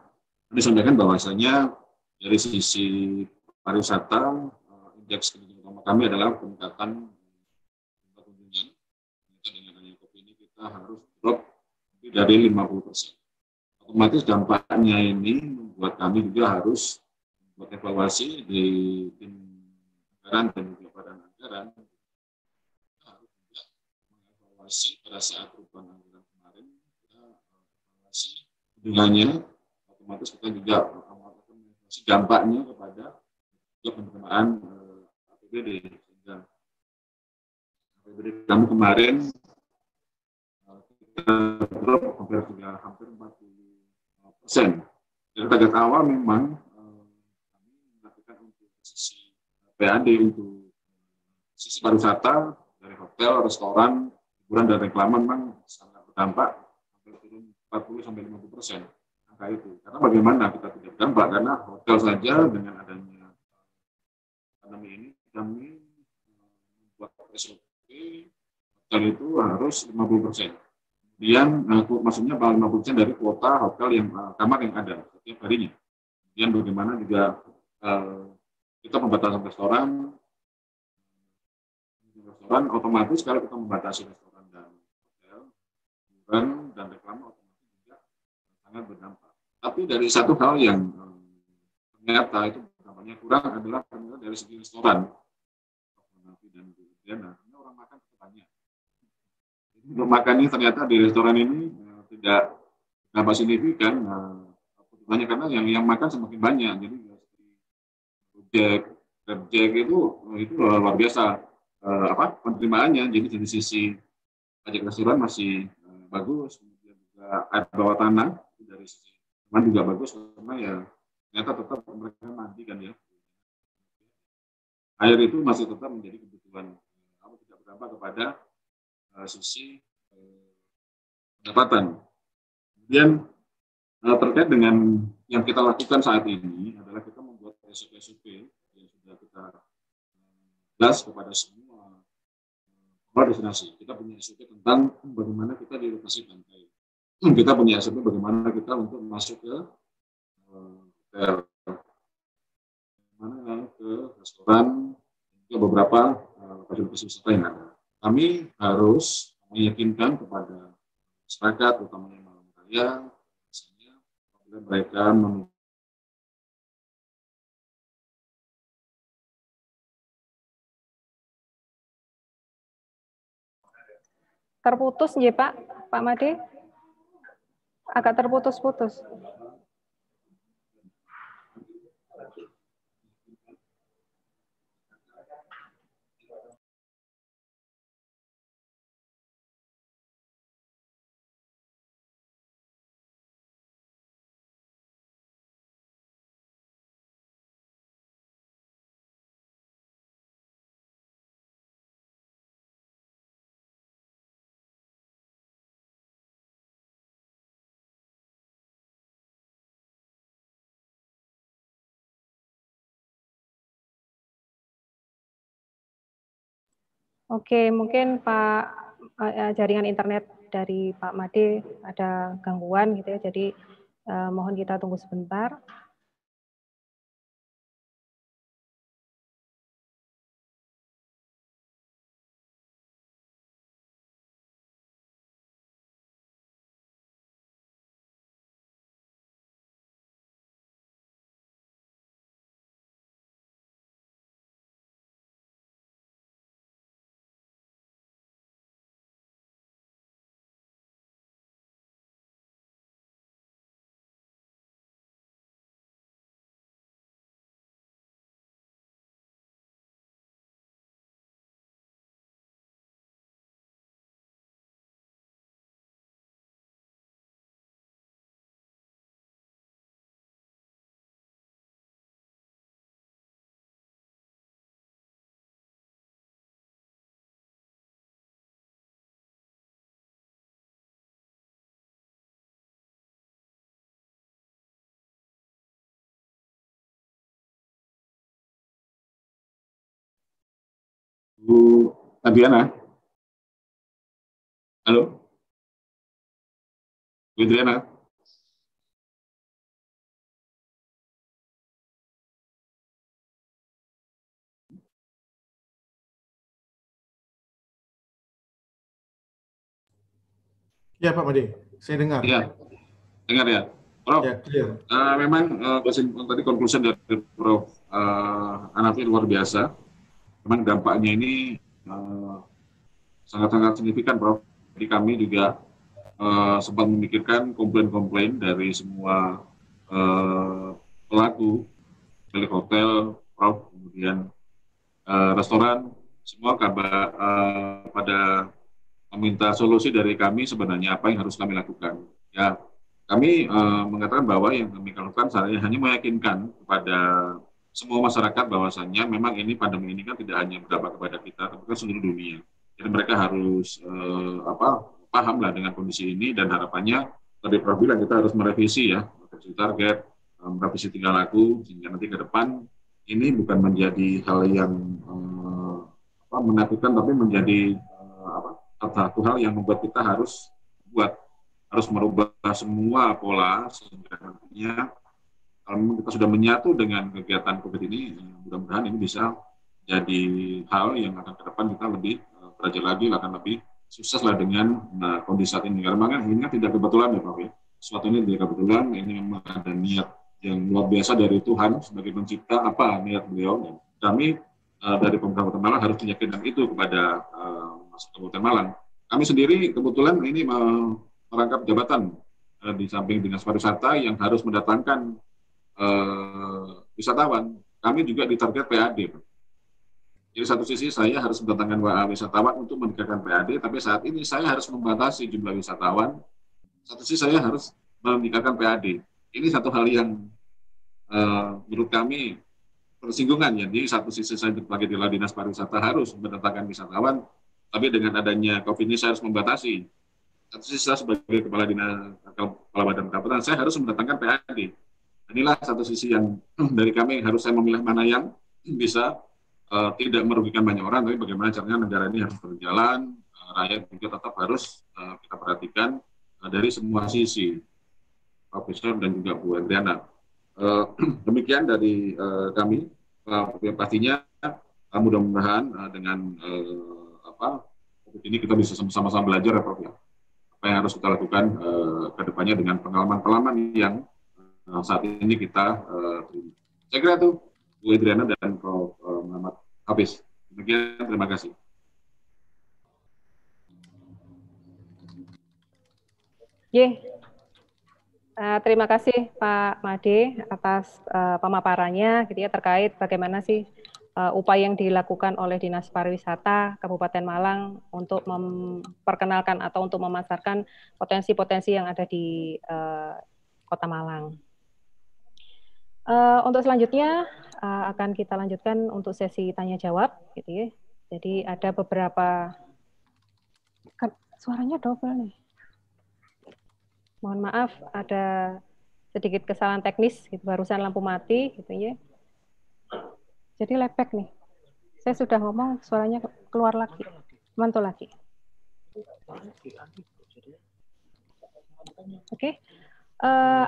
disampaikan bahwasanya dari sisi pariwisata, indeks kinerja utama kami adalah peningkatan kunjungan. Dengan adanya COVID ini kita harus drop lebih dari 50%. Otomatis dampaknya ini membuat kami juga harus membuat evaluasi di tim anggaran dan juga badan anggaran. Kita harus juga mengevaluasi pada saat perubahan anggaran kemarin, kita evaluasi kunjungannya, otomatis kita juga mengevaluasi dampaknya kepada penerimaan APBD. Sehingga APBD kami kemarin kita drop hampir 40%. Dari target awal memang kami melakukan untuk sisi PAD, untuk sisi pariwisata dari hotel, restoran, hiburan dan reklame memang sangat berdampak, hampir turun 40-50% angka itu. Karena bagaimana kita tidak berdampak, karena hotel saja dengan adanya pandemi ini kami membuat SOP hotel itu harus 50%. Kemudian maksudnya 50% dari kuota hotel yang kamar yang ada setiap harinya. Kemudian bagaimana juga kita membatasi restoran, otomatis kalau kita membatasi restoran dan hotel, hiburan dan reklame otomatis juga sangat berdampak Tapi dari satu hal yang ternyata itu namanya kurang adalah ternyata dari segi restoran. Dan karena orang makan cukup banyak. Untuk makannya ternyata di restoran ini tidak dapat signifikan. Banyak karena yang makan semakin banyak. Jadi Gojek itu luar biasa penerimaannya. Jadi dari sisi pajak restoran masih bagus. Kemudian juga air bawah tanah dari sisi teman juga bagus karena ya ternyata tetap mereka mandi kan ya. Air itu masih tetap menjadi kebutuhan, tidak berdampak kepada sisi pendapatan. Kemudian terkait dengan yang kita lakukan saat ini adalah kita membuat SOP yang sudah kita jelas kepada semua destinasi. Kita punya SOP tentang bagaimana kita di lokasi pantai. Kita punya SOP bagaimana kita untuk masuk ke restoran, ke beberapa fasilitas wisata yang ada. Kami harus meyakinkan kepada masyarakat, utamanya malam raya, misalnya apabila mereka terputus ya Pak Made, agak terputus-putus. Oke, mungkin Pak jaringan internet dari Pak Made ada gangguan gitu ya, jadi mohon kita tunggu sebentar. Bu Adriana. Halo? Bu Adriana? Ya Pak Made, saya dengar. Ya, dengar ya. Prof, Ya, clear. memang tadi konklusi dari Prof. Hanafi luar biasa. Memang dampaknya ini sangat-sangat signifikan, Prof. Jadi kami juga sempat memikirkan komplain-komplain dari semua pelaku, milik hotel, Prof, kemudian restoran, semua pada meminta solusi dari kami sebenarnya apa yang harus kami lakukan. Ya, kami mengatakan bahwa yang kami lakukan hanya meyakinkan kepada semua masyarakat bahwasannya memang ini pandemi ini kan tidak hanya berdampak kepada kita, tapi kan seluruh dunia. Jadi mereka harus paham lah dengan kondisi ini dan harapannya tadi Prof bilang kita harus merevisi ya, merevisi target, merevisi tingkah laku sehingga nanti ke depan ini bukan menjadi hal yang menakutkan, tapi menjadi satu hal yang membuat kita harus merubah semua pola sehingga nantinya kalau kita sudah menyatu dengan kegiatan COVID ini, mudah-mudahan ini bisa jadi hal yang akan ke depan kita lebih belajar lagi, akan lebih sukses lah dengan kondisi saat ini. Karena ini kan tidak kebetulan ya Prof ya. sesuatu ini dari kebetulan, ini memang ada niat yang luar biasa dari Tuhan sebagai pencipta, apa niat beliau. Dan kami dari pemerintah Kabupaten Malang harus meyakinkan itu kepada Kabupaten Malang. Kami sendiri kebetulan ini merangkap jabatan di samping Dinas Pariwisata yang harus mendatangkan wisatawan. Kami juga ditarget PAD. Jadi satu sisi saya harus mendatangkan wisatawan untuk meningkatkan PAD, tapi saat ini saya harus membatasi jumlah wisatawan. Satu sisi saya harus meningkatkan PAD. Ini satu hal yang menurut kami persinggungan ya. Di satu sisi saya sebagai kepala Dinas Pariwisata harus mendatangkan wisatawan, tapi dengan adanya COVID ini saya harus membatasi. Satu sisi saya sebagai kepala badan kabupaten saya harus mendatangkan PAD. Inilah satu sisi yang dari kami harus saya memilah mana yang bisa tidak merugikan banyak orang, tapi bagaimana caranya negara ini harus berjalan, rakyat juga tetap harus kita perhatikan dari semua sisi, Profesor dan juga Bu Adriana. Demikian dari kami, pastinya mudah-mudahan dengan ini kita bisa sama-sama belajar ya Prof. Apa yang harus kita lakukan ke depannya dengan pengalaman-pengalaman yang saat ini kita terima. Saya kira itu Bu Adriana dan Prof. Muhammad Hafiz. Demikian, terima kasih. Terima kasih Pak Made atas pemaparannya gitu ya, terkait bagaimana sih upaya yang dilakukan oleh Dinas Pariwisata Kabupaten Malang untuk memperkenalkan atau untuk memasarkan potensi-potensi yang ada di Kota Malang. Untuk selanjutnya akan kita lanjutkan untuk sesi tanya jawab gitu ya. Jadi ada beberapa, suaranya double nih. Mohon maaf, ada sedikit kesalahan teknis gitu, barusan lampu mati gitu ya. Jadi lepek nih. Saya sudah ngomong, suaranya keluar lagi, mantul lagi. Oke.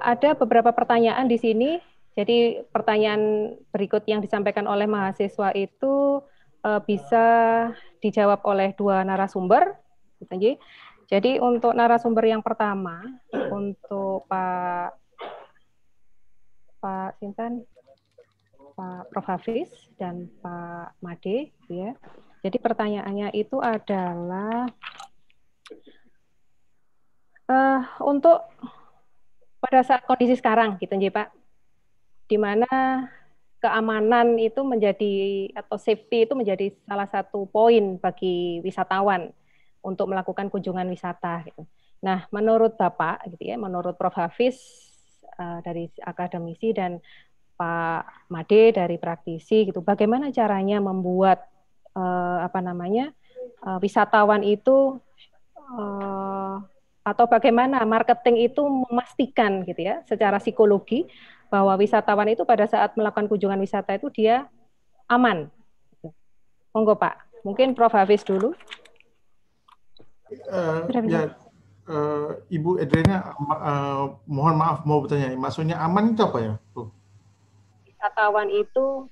Ada beberapa pertanyaan di sini. Jadi pertanyaan berikut yang disampaikan oleh mahasiswa itu bisa dijawab oleh dua narasumber. Jadi untuk narasumber yang pertama, untuk Pak Sintan, Pak Prof. Hafiz dan Pak Made, ya. Jadi pertanyaannya itu adalah untuk pada saat kondisi sekarang, gitu, Pak. Di mana keamanan itu menjadi atau safety itu menjadi salah satu poin bagi wisatawan untuk melakukan kunjungan wisata gitu. Nah, menurut Bapak gitu ya, menurut Prof. Hafiz dari akademisi dan Pak Made dari praktisi gitu, bagaimana caranya membuat wisatawan itu atau bagaimana marketing itu memastikan gitu ya secara psikologi bahwa wisatawan itu pada saat melakukan kunjungan wisata itu dia aman. Monggo Pak, mungkin Prof. Hafiz dulu. Ibu Adriana, mohon maaf mau bertanya, maksudnya aman itu apa ya? Wisatawan itu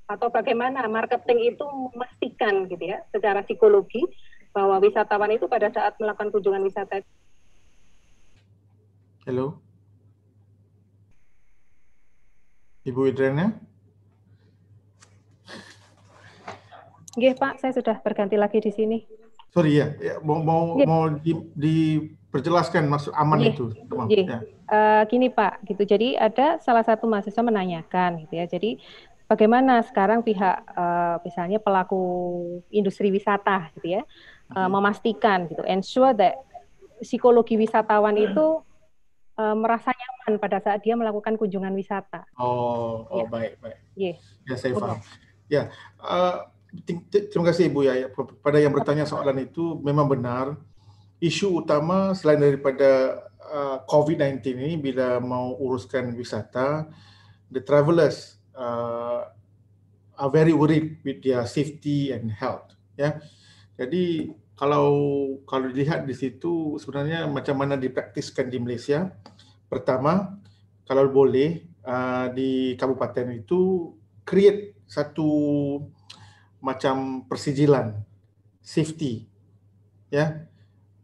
atau bagaimana marketing itu memastikan gitu ya secara psikologi bahwa wisatawan itu pada saat melakukan kunjungan wisata. Halo, Ibu Adriana? Nggih Pak, saya sudah berganti lagi di sini. Sorry ya, mau diperjelaskan maksud aman itu. Ya. Gini Pak, gitu. Jadi ada salah satu mahasiswa menanyakan, gitu ya. Jadi bagaimana sekarang pihak misalnya pelaku industri wisata, gitu ya, memastikan, gitu, ensure that psikologi wisatawan itu merasa nyaman pada saat dia melakukan kunjungan wisata. Baik. Yeah. Ya, saya paham. Ya, terima kasih Ibu ya. Pada yang bertanya soalan itu memang benar. Isu utama selain daripada COVID-19 ini, bila mau uruskan wisata, the travelers are very worried with their safety and health. Ya, jadi kalau dilihat di situ sebenarnya macam mana dipraktiskan di Malaysia. Pertama, kalau boleh di kabupaten itu create satu macam persijilan safety, ya.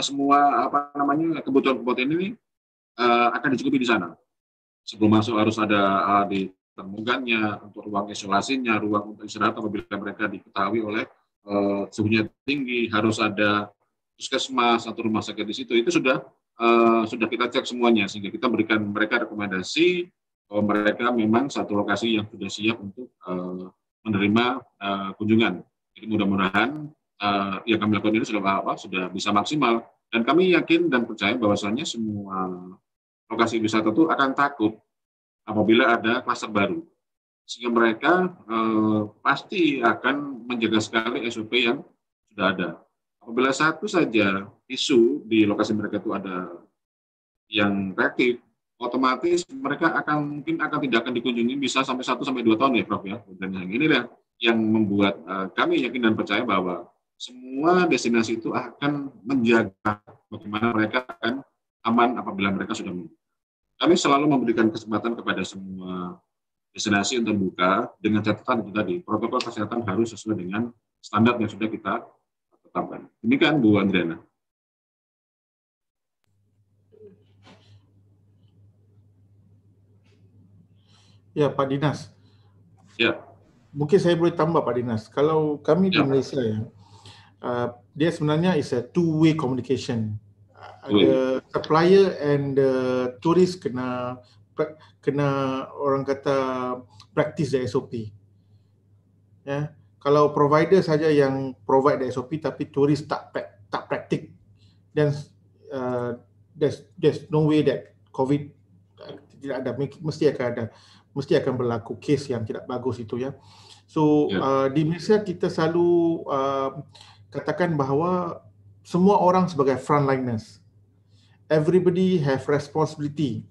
semua kebutuhan ini akan dicukupi di sana. Sebelum masuk harus ada ditemukannya untuk ruang isolasinya, ruang untuk istirahat apabila mereka diketahui oleh suhunya tinggi, harus ada puskesmas atau rumah sakit di situ. Itu sudah kita cek semuanya, sehingga kita berikan mereka rekomendasi bahwa mereka memang satu lokasi yang sudah siap untuk menerima kunjungan. Jadi mudah-mudahan yang kami lakukan ini sudah bisa maksimal, dan kami yakin dan percaya bahwasannya semua lokasi wisata itu akan takut apabila ada klaster baru, sehingga mereka pasti akan menjaga sekali SOP yang sudah ada. Apabila satu saja isu di lokasi mereka itu ada yang reaktif, otomatis mereka mungkin tidak akan dikunjungi bisa sampai 1 sampai 2 tahun ya Prof ya. Dan yang inilah yang membuat kami yakin dan percaya bahwa semua destinasi itu akan menjaga bagaimana mereka akan aman apabila mereka sudah membuka. Kami selalu memberikan kesempatan kepada semua destinasi untuk buka dengan catatan itu tadi, protokol kesehatan harus sesuai dengan standar yang sudah kita tetapkan. Demikian Bu Andriana. Ya, Pak Dinas. Ya. Mungkin saya boleh tambah Pak Dinas. Kalau kami di Malaysia ya, dia sebenarnya is a two-way communication. The supplier and the tourist kena orang kata practice the SOP. Ya, kalau provider saja yang provide the SOP tapi tourist tak praktik, then there's no way that COVID tidak ada, mesti akan berlaku case yang tidak bagus itu ya. So di Malaysia kita selalu katakan bahawa semua orang sebagai frontliners. Everybody have responsibility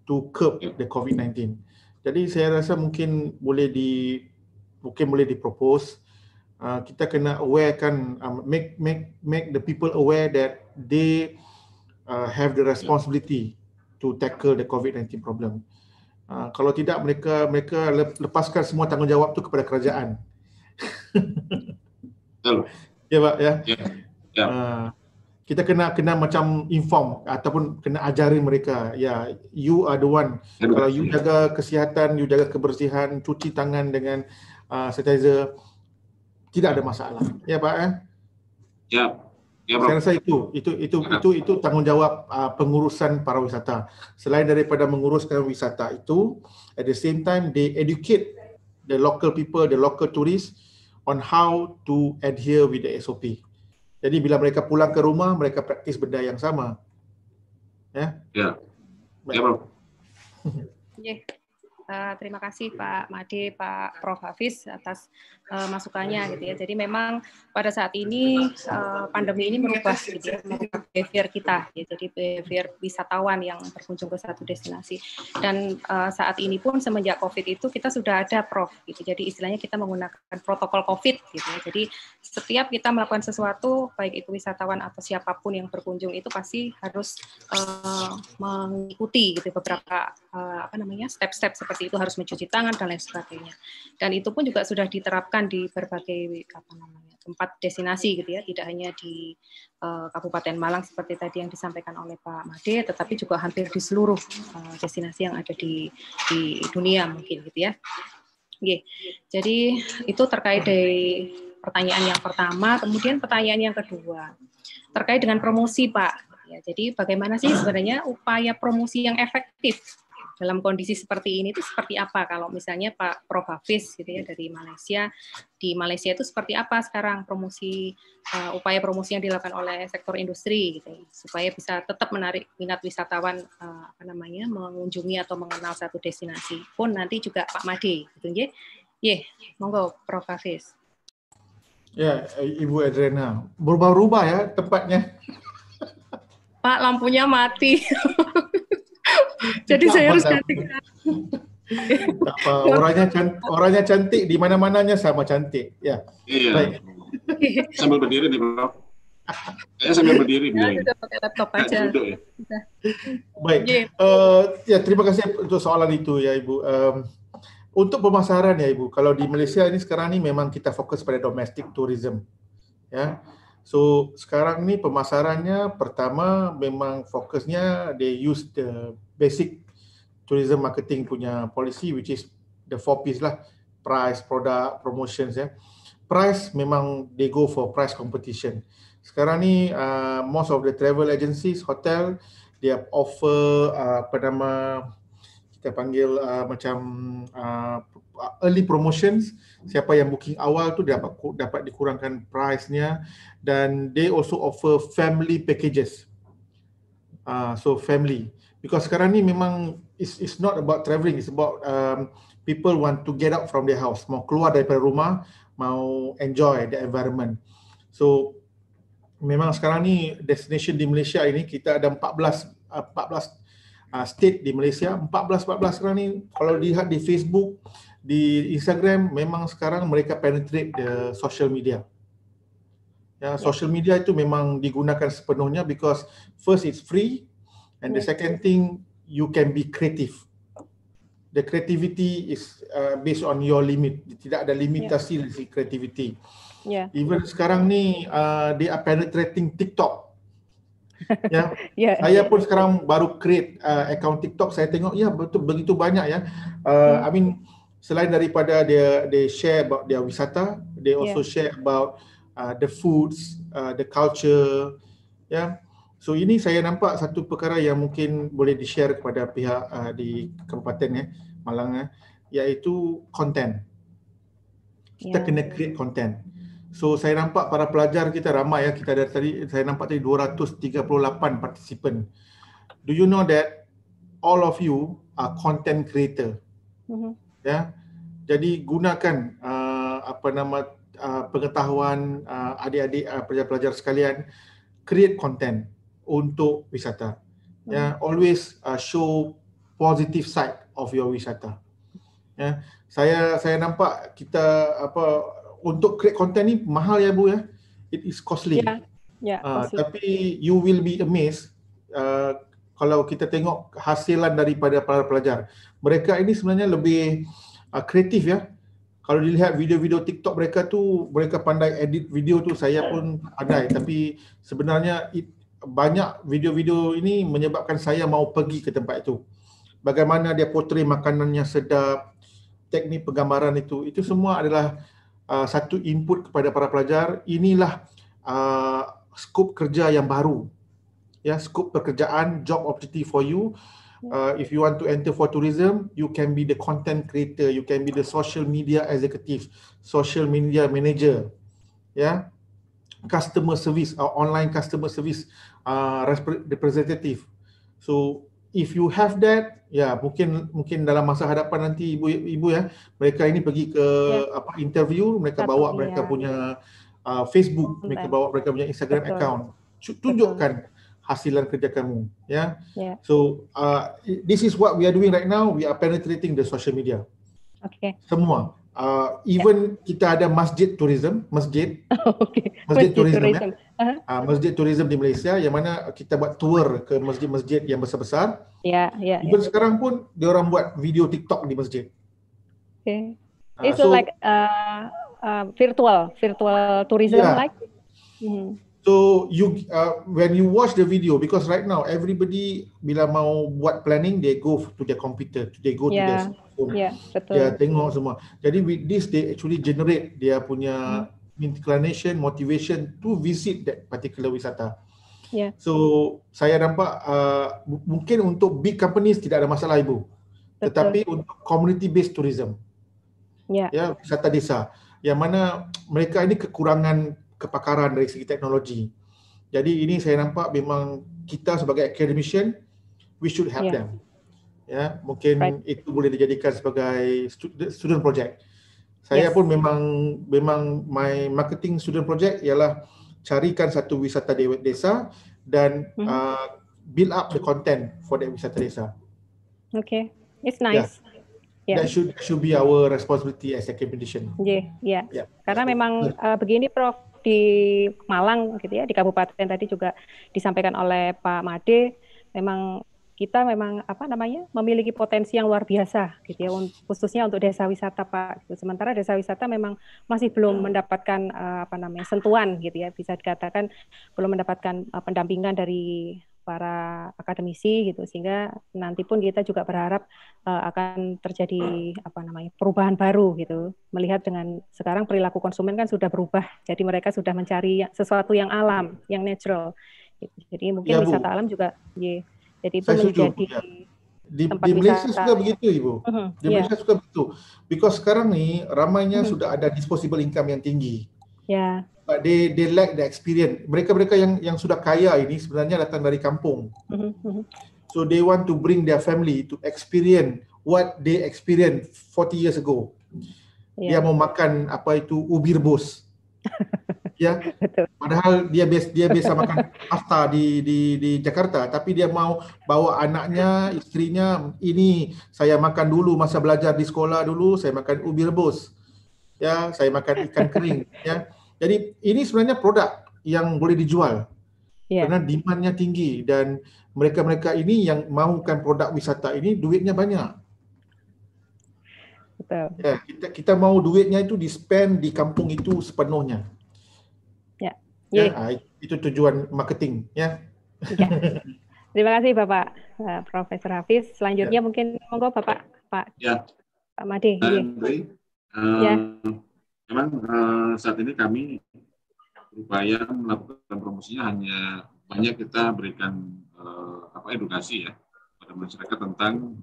to curb the COVID-19. Jadi saya rasa mungkin boleh dipropose, kita kena aware kan, make the people aware that they have the responsibility to tackle the COVID-19 problem. Kalau tidak mereka lepaskan semua tanggungjawab itu kepada kerajaan. Betul. Ya Pak ya. Ya. Kita kena macam inform ataupun kena ajarin mereka, ya, you are the one. Kalau you jaga kesihatan, you jaga kebersihan, cuci tangan dengan sanitizer, tidak ada masalah. Ya Pak ya. Ya. Ya, saya rasa itu tanggungjawab pengurusan para wisata. Selain daripada menguruskan wisata itu, at the same time they educate the local people, the local tourists on how to adhere with the SOP. Jadi bila mereka pulang ke rumah, mereka praktis benda yang sama. Ya. Ya. Ya, Bro. Terima kasih Pak Made, Pak Prof Hafiz atas masukannya gitu ya. Jadi memang pada saat ini pandemi ini merubah gitu ya, merubah behavior kita ya. Jadi behavior wisatawan yang berkunjung ke satu destinasi. Dan saat ini pun semenjak Covid itu kita sudah ada Prof gitu. Jadi istilahnya kita menggunakan protokol Covid gitu ya. Jadi setiap kita melakukan sesuatu, baik itu wisatawan atau siapapun yang berkunjung itu pasti harus mengikuti gitu beberapa step-step seperti itu, harus mencuci tangan dan lain sebagainya. Dan itu pun juga sudah diterapkan di berbagai tempat destinasi gitu ya, tidak hanya di Kabupaten Malang seperti tadi yang disampaikan oleh Pak Made, tetapi juga hampir di seluruh destinasi yang ada di dunia mungkin gitu ya. Jadi itu terkait dari pertanyaan yang pertama. Kemudian pertanyaan yang kedua terkait dengan promosi Pak. Ya, jadi bagaimana sih sebenarnya upaya promosi yang efektif dalam kondisi seperti ini itu seperti apa? Kalau misalnya Pak Prof Hafiz gitu ya dari Malaysia, di Malaysia itu seperti apa sekarang promosi upaya promosi yang dilakukan oleh sektor industri gitu ya, supaya bisa tetap menarik minat wisatawan mengunjungi atau mengenal satu destinasi. Pun nanti juga Pak Made gitu ya. Monggo Prof Hafiz. Ya, Ibu Adriana, berubah-ubah ya tempatnya. Pak, lampunya mati. Jadi saya harus ganti. Orangnya cantik, di mana-mananya sama cantik. Ya. Iya. Baik. Sambil berdiri nih, Prof. Saya sambil berdiri. Sudah pakai laptop aja. Ya. Baik. Ya, terima kasih untuk soalan itu ya Ibu. Untuk pemasaran ya Ibu, kalau di Malaysia ini sekarang ini memang kita fokus pada domestic tourism. Ya. So sekarang ni pemasarannya pertama memang fokusnya they use the basic tourism marketing punya policy, which is the 4Ps lah, price, product, promotions ya. Price memang they go for price competition. Sekarang ni most of the travel agencies, hotel, dia offer apa nama, kita panggil macam early promotions. Siapa yang booking awal tu dapat dikurangkan price-nya, dan they also offer family packages. So family, because sekarang ni memang it's not about travelling, it's about people want to get out from their house, mau keluar daripada rumah, mau enjoy the environment. So memang sekarang ni destination di Malaysia ini kita ada 14 state di Malaysia, 14 sekarang ni. Kalau dilihat di Facebook, di Instagram, memang sekarang mereka penetrate the social media. Ya, social media itu memang digunakan sepenuhnya because first it's free, and the second thing you can be creative. The creativity is based on your limit. Tidak ada limitasi dari creativity. Even sekarang ni they are penetrating TikTok. Saya pun sekarang baru create account TikTok. Saya tengok begitu banyak ya. I mean, selain daripada they share about their wisata, they also share about the foods, the culture, ya. So ini saya nampak satu perkara yang mungkin boleh di-share kepada pihak di Kabupaten Malang, iaitu content. Kita kena create content. So saya nampak para pelajar kita ramai ya, kita dari tadi saya nampak tadi 238 participant. Do you know that all of you are content creator? Ya. Jadi gunakan pengetahuan adik-adik pelajar-pelajar sekalian, create content untuk wisata. Ya, always show positive side of your wisata. Ya, saya nampak kita untuk create content ni mahal ya Bu ya. It is costly. Costly. Tapi you will be amazed kalau kita tengok hasilan daripada para pelajar. Mereka ini sebenarnya lebih kreatif ya. Kalau dilihat video-video TikTok mereka tu, mereka pandai edit video tu, saya pun pandai. Tapi sebenarnya banyak video-video ini menyebabkan saya mau pergi ke tempat itu. Bagaimana dia portray makanannya sedap, teknik penggambaran itu semua adalah satu input kepada para pelajar. Inilah skop kerja yang baru. Ya, skop pekerjaan, job opportunity for you. If you want to enter for tourism, you can be the content creator, you can be the social media executive, social media manager, ya, customer service, online customer service representative. So if you have that, ya, mungkin dalam masa hadapan nanti ibu ya, mereka ini pergi ke interview, mereka bawa mereka punya Facebook, mereka bawa mereka punya Instagram account, tunjukkan hasilan kerja kamu, ya. So this is what we are doing right now. We are penetrating the social media. Semua. Even kita ada masjid tourism, masjid tourism ya. Masjid tourism di Malaysia, yang mana kita buat tour ke masjid-masjid yang besar-besar. Even sekarang pun dia orang buat video TikTok di masjid. It's like virtual tourism like. So you when you watch the video, because right now everybody bila mau buat planning, they go to their computer, they go to their phone. Betul. Dia tengok semua. Jadi with this they actually generate dia punya inclination, motivation to visit that particular wisata. So saya nampak mungkin untuk big companies tidak ada masalah ibu. Tetapi untuk community based tourism, ya, wisata desa, yang mana mereka ini kekurangan kepakaran dari segi teknologi. Jadi ini saya nampak memang kita sebagai academician, we should help them. Ya, mungkin itu boleh dijadikan sebagai student project. Saya pun memang my marketing student project ialah carikan satu wisata desa dan build up the content for that wisata desa. It's nice. That should be our responsibility as academician. Karena memang begini Prof, di Malang gitu ya, di kabupaten tadi juga disampaikan oleh Pak Made, memang kita memang memiliki potensi yang luar biasa gitu ya, khususnya untuk desa wisata Pak. Sementara desa wisata memang masih belum mendapatkan sentuhan gitu ya, bisa dikatakan belum mendapatkan pendampingan dari para akademisi gitu, sehingga nanti pun kita juga berharap akan terjadi perubahan baru gitu. Melihat dengan sekarang perilaku konsumen kan sudah berubah, jadi mereka sudah mencari sesuatu yang alam, yang natural. Gitu. Jadi mungkin Ya, Bu. wisata alam juga jadi itu Saya setuju. menjadi Ya. tempat Di Malaysia wisata. juga begitu, Ibu. Di Malaysia juga begitu. Because sekarang nih ramainya sudah ada disposable income yang tinggi. Ya. But they lack the experience. Mereka yang sudah kaya ini sebenarnya datang dari kampung. So they want to bring their family to experience what they experienced 40 years ago. Dia mau makan apa itu ubi rebus. Ya, padahal dia biasa makan pasta di Jakarta, tapi dia mau bawa anaknya, istrinya, ini saya makan dulu masa belajar di sekolah dulu, saya makan ubi rebus, ya, saya makan ikan kering, ya. Jadi ini sebenarnya produk yang boleh dijual, karena demand-nya tinggi dan mereka-mereka ini yang mahukan produk wisata ini duitnya banyak. Betul. Ya, kita mau duitnya itu di-spend di kampung itu sepenuhnya. Ya, itu tujuan marketing, ya. Ya. Terima kasih Bapak Profesor Hafiz. Selanjutnya mungkin monggo Bapak Pak Made. Memang saat ini kami berupaya melakukan promosinya hanya banyak kita berikan edukasi ya pada masyarakat tentang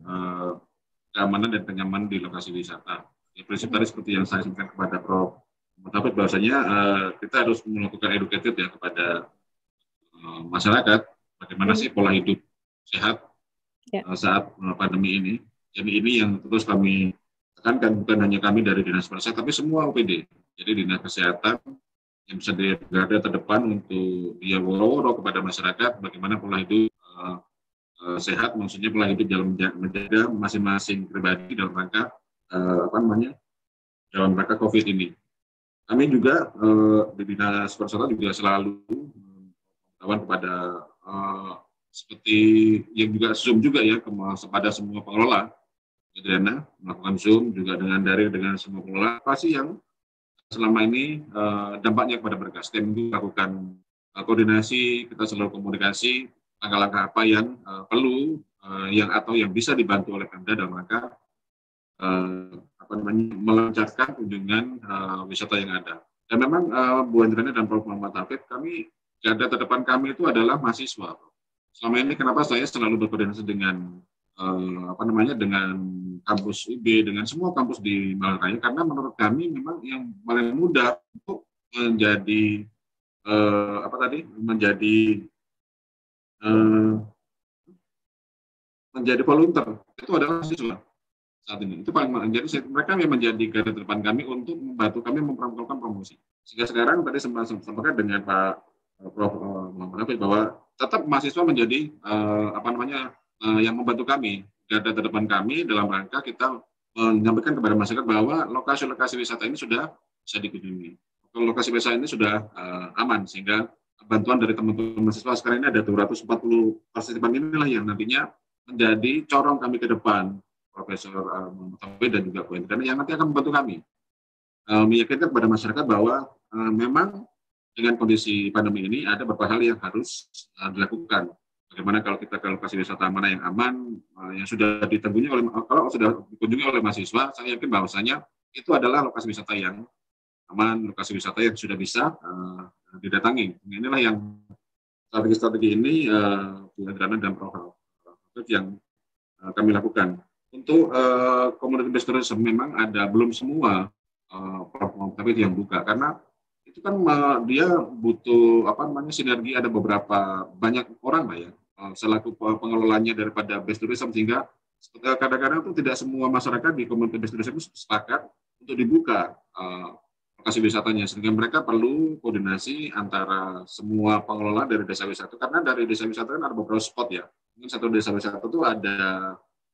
keamanan dan kenyamanan di lokasi wisata. Ya, prinsip tadi seperti yang saya sampaikan kepada Prof. Tapi bahwasanya kita harus melakukan educated ya kepada masyarakat bagaimana sih pola hidup sehat saat pandemi ini. Jadi ini yang terus kami tekankan, bukan hanya kami dari Dinas Kesehatan, tapi semua OPD. Jadi Dinas Kesehatan yang bisa berada terdepan untuk dia woro-woro kepada masyarakat bagaimana pola hidup sehat, maksudnya pola hidup dalam menjaga masing-masing pribadi dalam rangka dalam rangka COVID ini. Kami juga di Dinas Pariwisata juga selalu kawan kepada seperti yang juga Zoom juga ya kepada semua pengelola, Adriana melakukan Zoom juga dengan daring dengan semua pengelola. Apa sih yang selama ini dampaknya kepada mereka? Setiap minggu lakukan koordinasi, kita selalu komunikasi langkah-langkah apa yang perlu atau yang bisa dibantu oleh Pemda dalam rangka melancarkan kunjungan wisata yang ada. Dan memang Bu Andriana dan Prof. Muhammad Hafid, kami garda terdepan kami itu adalah mahasiswa. Selama ini kenapa saya selalu berkoordinasi dengan dengan kampus UB, dengan semua kampus di Malang Raya, karena menurut kami memang yang paling mudah untuk menjadi menjadi volunteer itu adalah mahasiswa. Saat ini itu paling jadi mereka yang menjadi garda terdepan kami untuk membantu kami memperlakukan promosi. Sehingga sekarang tadi sempat dengan Pak Prof. Muhammad Hafid bahwa tetap mahasiswa menjadi yang membantu kami, garda terdepan kami dalam rangka kita menyampaikan kepada masyarakat bahwa lokasi-lokasi wisata ini sudah bisa dikunjungi. Lokasi wisata ini sudah aman, sehingga bantuan dari teman-teman mahasiswa sekarang ini ada 240 partisipan inilah yang nantinya menjadi corong kami ke depan. Profesor Muhammad dan juga Bu Andriana yang nanti akan membantu kami meyakinkan kepada masyarakat bahwa memang dengan kondisi pandemi ini ada beberapa hal yang harus dilakukan. Bagaimana kalau kita ke lokasi wisata mana yang aman, yang sudah kalau sudah dikunjungi oleh mahasiswa, saya yakin bahwasanya itu adalah lokasi wisata yang aman, lokasi wisata yang sudah bisa didatangi. Inilah yang strategi-strategi ini Bu Andriana dan Prof. yang kami lakukan. Untuk community-based tourism memang ada belum semua tapi yang buka karena itu kan dia butuh sinergi, ada beberapa banyak orang lah ya selaku pengelolanya daripada based tourism, sehingga kadang-kadang itu tidak semua masyarakat di community based tourism itu sepakat untuk dibuka lokasi wisatanya, sehingga mereka perlu koordinasi antara semua pengelola dari desa wisata, karena dari desa wisata kan ada beberapa spot ya, mungkin satu desa wisata itu ada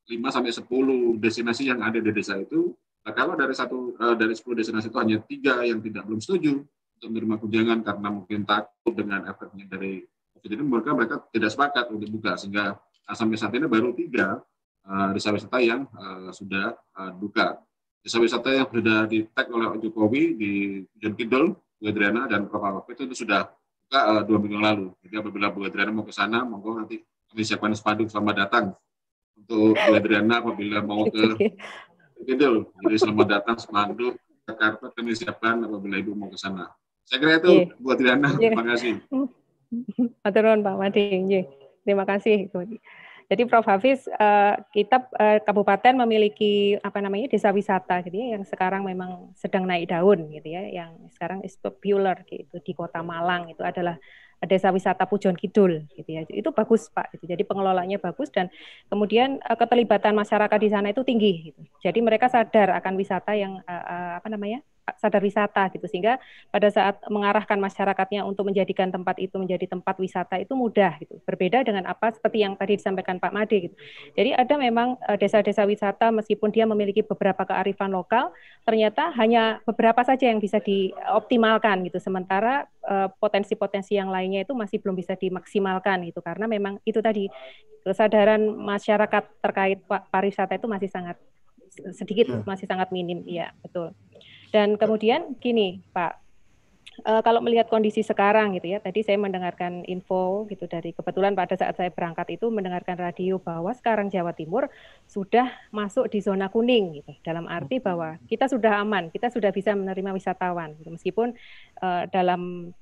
5-10 destinasi yang ada di desa itu. Nah, kalau dari 10 destinasi itu hanya 3 yang belum setuju untuk menerima kunjungan karena mungkin takut dengan efeknya dari COVID ini, mereka tidak sepakat untuk dibuka, sehingga sampai saat ini baru 3 desa wisata yang sudah buka. Desa wisata yang sudah di-tag oleh Jokowi di Pujon Kidul, Bu Adriana dan Prof. Wahab itu sudah buka 2 minggu lalu. Jadi apabila Bu Adriana mau ke sana, monggo nanti kami siapkan spanduk selamat datang untuk Bu Adriana apabila mau ke Kidul. Jadi selamat datang spanduk Jakarta kami siapkan apabila Ibu mau ke sana. Saya kira itu Bu Adriana. Terima kasih. Matur nuwun Pak Made. Terima kasih. Jadi Prof. Hafiz, kita kabupaten memiliki desa wisata gitu ya, yang sekarang memang sedang naik daun gitu ya, yang sekarang is popular gitu di Kota Malang itu adalah desa wisata Pujon Kidul gitu ya. Itu bagus Pak gitu. Jadi pengelolanya bagus dan kemudian keterlibatan masyarakat di sana itu tinggi gitu. Jadi mereka sadar akan wisata yang sadar wisata gitu, sehingga pada saat mengarahkan masyarakatnya untuk menjadikan tempat itu menjadi tempat wisata itu mudah gitu. Berbeda dengan apa seperti yang tadi disampaikan Pak Made gitu. Jadi ada memang desa-desa wisata meskipun dia memiliki beberapa kearifan lokal, ternyata hanya beberapa saja yang bisa dioptimalkan gitu. Sementara potensi-potensi yang lainnya itu masih belum bisa dimaksimalkan gitu, karena memang itu tadi kesadaran masyarakat terkait pariwisata itu masih sangat sedikit, masih sangat minim. Iya, betul. Dan kemudian gini, Pak, kalau melihat kondisi sekarang gitu ya, tadi saya mendengarkan info gitu dari kebetulan pada saat saya berangkat itu mendengarkan radio bahwa sekarang Jawa Timur sudah masuk di zona kuning gitu. Dalam arti bahwa kita sudah aman, kita sudah bisa menerima wisatawan gitu. Meskipun dalam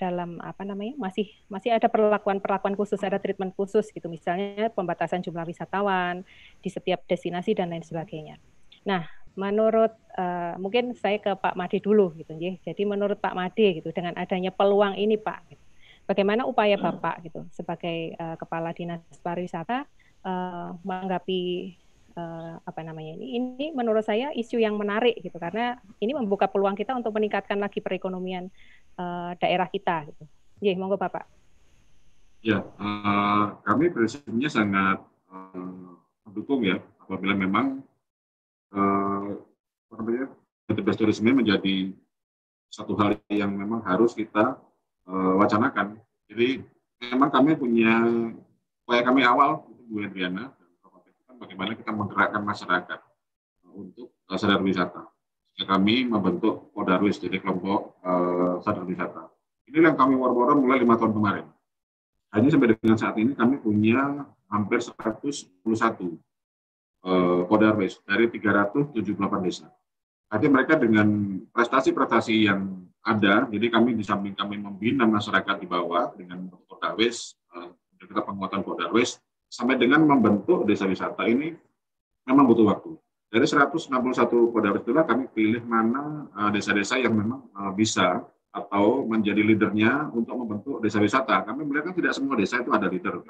masih ada perlakuan khusus, ada treatment khusus gitu. Misalnya pembatasan jumlah wisatawan di setiap destinasi dan lain sebagainya. Nah, menurut mungkin saya ke Pak Made dulu gitu, jadi menurut Pak Made gitu, dengan adanya peluang ini Pak, gitu, bagaimana upaya Bapak gitu sebagai Kepala Dinas Pariwisata menanggapi ini menurut saya isu yang menarik gitu, karena ini membuka peluang kita untuk meningkatkan lagi perekonomian daerah kita gitu. Monggo Bapak. Ya, kami prinsipnya sangat mendukung ya apabila memang base tourism menjadi satu hal yang memang harus kita wacanakan. Jadi memang kami punya upaya kami awal Bu Adriana dan bagaimana kita menggerakkan masyarakat untuk sadar wisata. Kami membentuk Kodarwis, jadi kelompok sadar wisata. Ini yang kami war-war mulai 5 tahun kemarin. Hanya sampai dengan saat ini kami punya hampir 121 Kodarwis dari 378 desa. Artinya mereka dengan prestasi-prestasi yang ada, jadi kami di samping kami membina masyarakat di bawah dengan Kodarwis, kita penguatan Kodarwis, sampai dengan membentuk desa wisata ini memang butuh waktu. Dari 161 Kodarwis itulah kami pilih mana desa-desa yang memang bisa atau menjadi leadernya untuk membentuk desa wisata. Kami melihat kan tidak semua desa itu ada leader.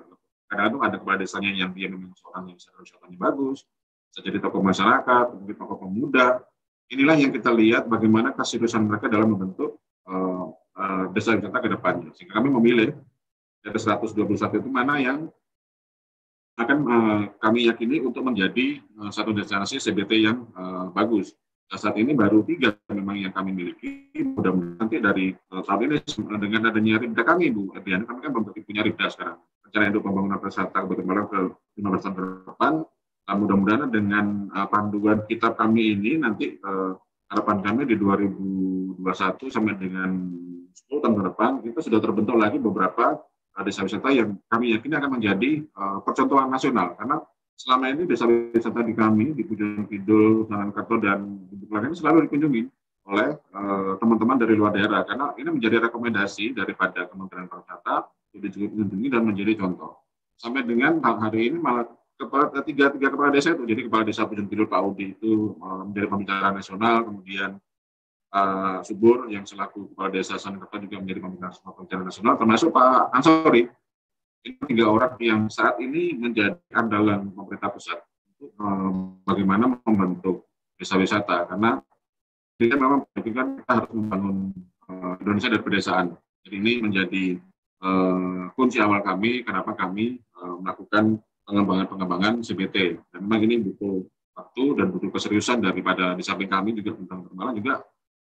Kadang-kadang ada kepala desanya yang dia memang seorang yang wisatanya bagus, bisa jadi tokoh masyarakat, mungkin tokoh pemuda. Inilah yang kita lihat bagaimana keseriusan mereka dalam membentuk desa wisata ke depannya. Sehingga kami memilih dari 121 itu mana yang akan kami yakini untuk menjadi satu destinasi CBT yang bagus. Nah, saat ini baru 3 memang yang kami miliki. Mudah-mudahan nanti dari tahun ini dengan adanya RIPDA kami, Bu Adriana, kami kan punya RIPDA sekarang. Rencana Induk Pembangunan Pariwisata Kabupaten Malang ke 15 tahun ke depan. Mudah-mudahan dengan panduan kitab kami ini nanti harapan kami di 2021 sampai dengan 10 tahun ke depan kita sudah terbentuk lagi beberapa desa wisata yang kami yakini akan menjadi percontohan nasional, karena selama ini desa wisata di kami di Pujon Kidul, Sanankerto dan Bukit ini selalu dikunjungi oleh teman-teman dari luar daerah, karena ini menjadi rekomendasi daripada Kementerian Pariwisata untuk dikunjungi dan menjadi contoh. Sampai dengan hari ini malah tiga kepala desa itu, jadi kepala desa Pujon Kidul Pak Udi itu menjadi pembicara nasional, kemudian Subur yang selaku kepala desa Sanankerto juga menjadi pembicara nasional, termasuk Pak Ansori. Ini 3 orang yang saat ini menjadi andalan pemerintah pusat untuk bagaimana membentuk desa wisata, karena kita memang kita harus membangun Indonesia dari pedesaan. Jadi ini menjadi kunci awal kami kenapa kami melakukan pengembangan CBT. Dan memang ini butuh waktu dan butuh keseriusan daripada di samping kami juga tentang Malang juga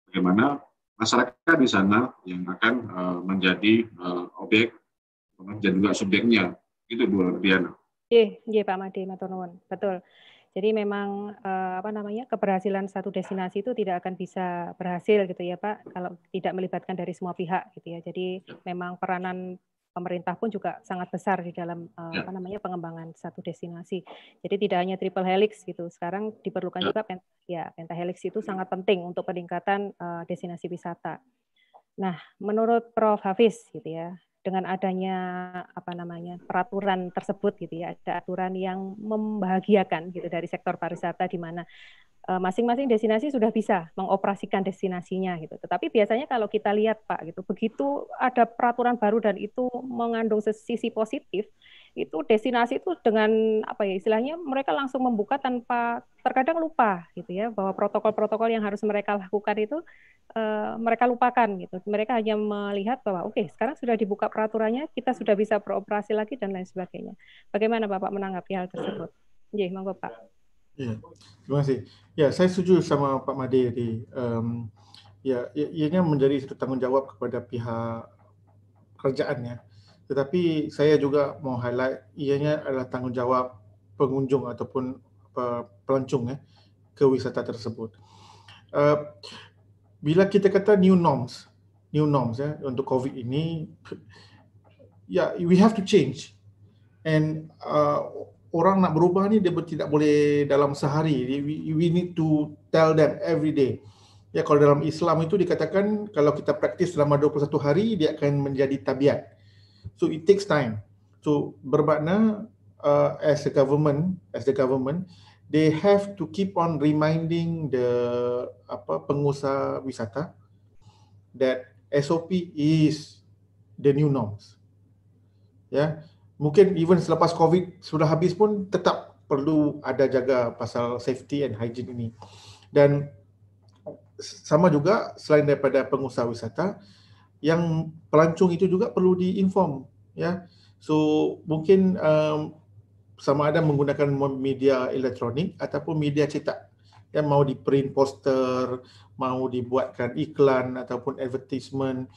bagaimana masyarakat di sana yang akan menjadi objek dan juga subjeknya, itu Bu Diana. Pak Made, matur nuwun. Betul. Jadi memang keberhasilan satu destinasi itu tidak akan bisa berhasil gitu ya Pak kalau tidak melibatkan dari semua pihak gitu ya. Jadi memang peranan pemerintah pun juga sangat besar di dalam pengembangan satu destinasi. Jadi tidak hanya triple helix gitu. Sekarang diperlukan juga pentahelix itu sangat penting untuk peningkatan destinasi wisata. Nah, menurut Prof. Hafiz gitu ya, dengan adanya peraturan tersebut gitu ya, ada aturan yang membahagiakan gitu dari sektor pariwisata di mana masing-masing destinasi sudah bisa mengoperasikan destinasinya gitu. Tetapi biasanya kalau kita lihat Pak gitu, begitu ada peraturan baru dan itu mengandung sisi positif, itu destinasi itu dengan istilahnya mereka langsung membuka tanpa terkadang lupa gitu ya bahwa protokol-protokol yang harus mereka lakukan itu mereka lupakan gitu. Mereka hanya melihat bahwa oke, sekarang sudah dibuka peraturannya, kita sudah bisa beroperasi lagi dan lain sebagainya. Bagaimana Bapak menanggapi hal tersebut? Monggo Pak. Ya, terima kasih. Ya, saya setuju sama Pak Made tadi. Ianya menjadi satu tanggung jawab kepada pihak kerajaan ya. Tetapi saya juga mau highlight ianya adalah tanggung jawab pengunjung ataupun pelancong ya ke wisata tersebut. Bila kita kata new norms ya untuk COVID ini, we have to change. And orang nak berubah ni dia tidak boleh dalam sehari. We need to tell them every day. Ya, kalau dalam Islam itu dikatakan kalau kita praktis selama 21 hari dia akan menjadi tabiat. So it takes time. So bermakna as the government, they have to keep on reminding the pengusaha wisata that SOP is the new norms. Ya, mungkin even selepas COVID sudah habis pun tetap perlu ada jaga pasal safety and hygiene ini. Dan sama juga selain daripada pengusaha wisata, yang pelancong itu juga perlu diinform ya. So mungkin sama ada menggunakan media elektronik ataupun media cetak yang mau di print poster, mau dibuatkan iklan ataupun advertisement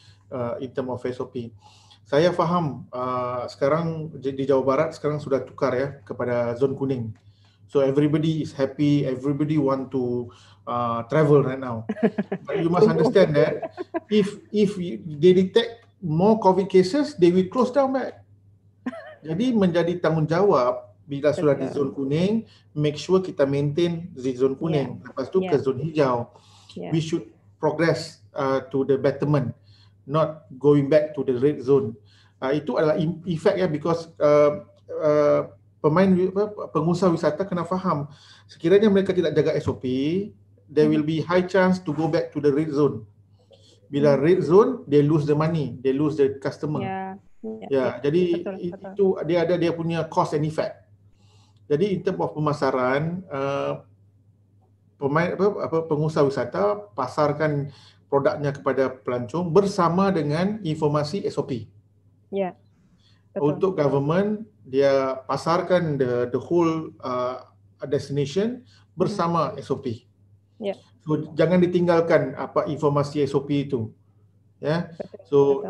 in term of SOP. Saya faham sekarang di Jawa Barat sekarang sudah tukar ya kepada zon kuning. So everybody is happy, everybody want to travel right now. But you must understand that if they detect more COVID cases, they will close down back. Jadi menjadi tanggungjawab bila sudah di zon kuning, make sure kita maintain di zon kuning. Lepas tu ke zon hijau. We should progress to the betterment, not going back to the red zone. Itu adalah efek ya, because pengusaha wisata kena faham sekiranya mereka tidak jaga SOP, there will be high chance to go back to the red zone. Bila red zone, they lose the money, they lose the customer. Jadi betul. Itu dia punya cost and effect. Jadi in terms of pemasaran, pengusaha wisata pasarkan produknya kepada pelancong bersama dengan informasi SOP. Ya. Untuk government, dia pasarkan the whole destination bersama SOP. Ya. So jangan ditinggalkan informasi SOP itu. Ya. So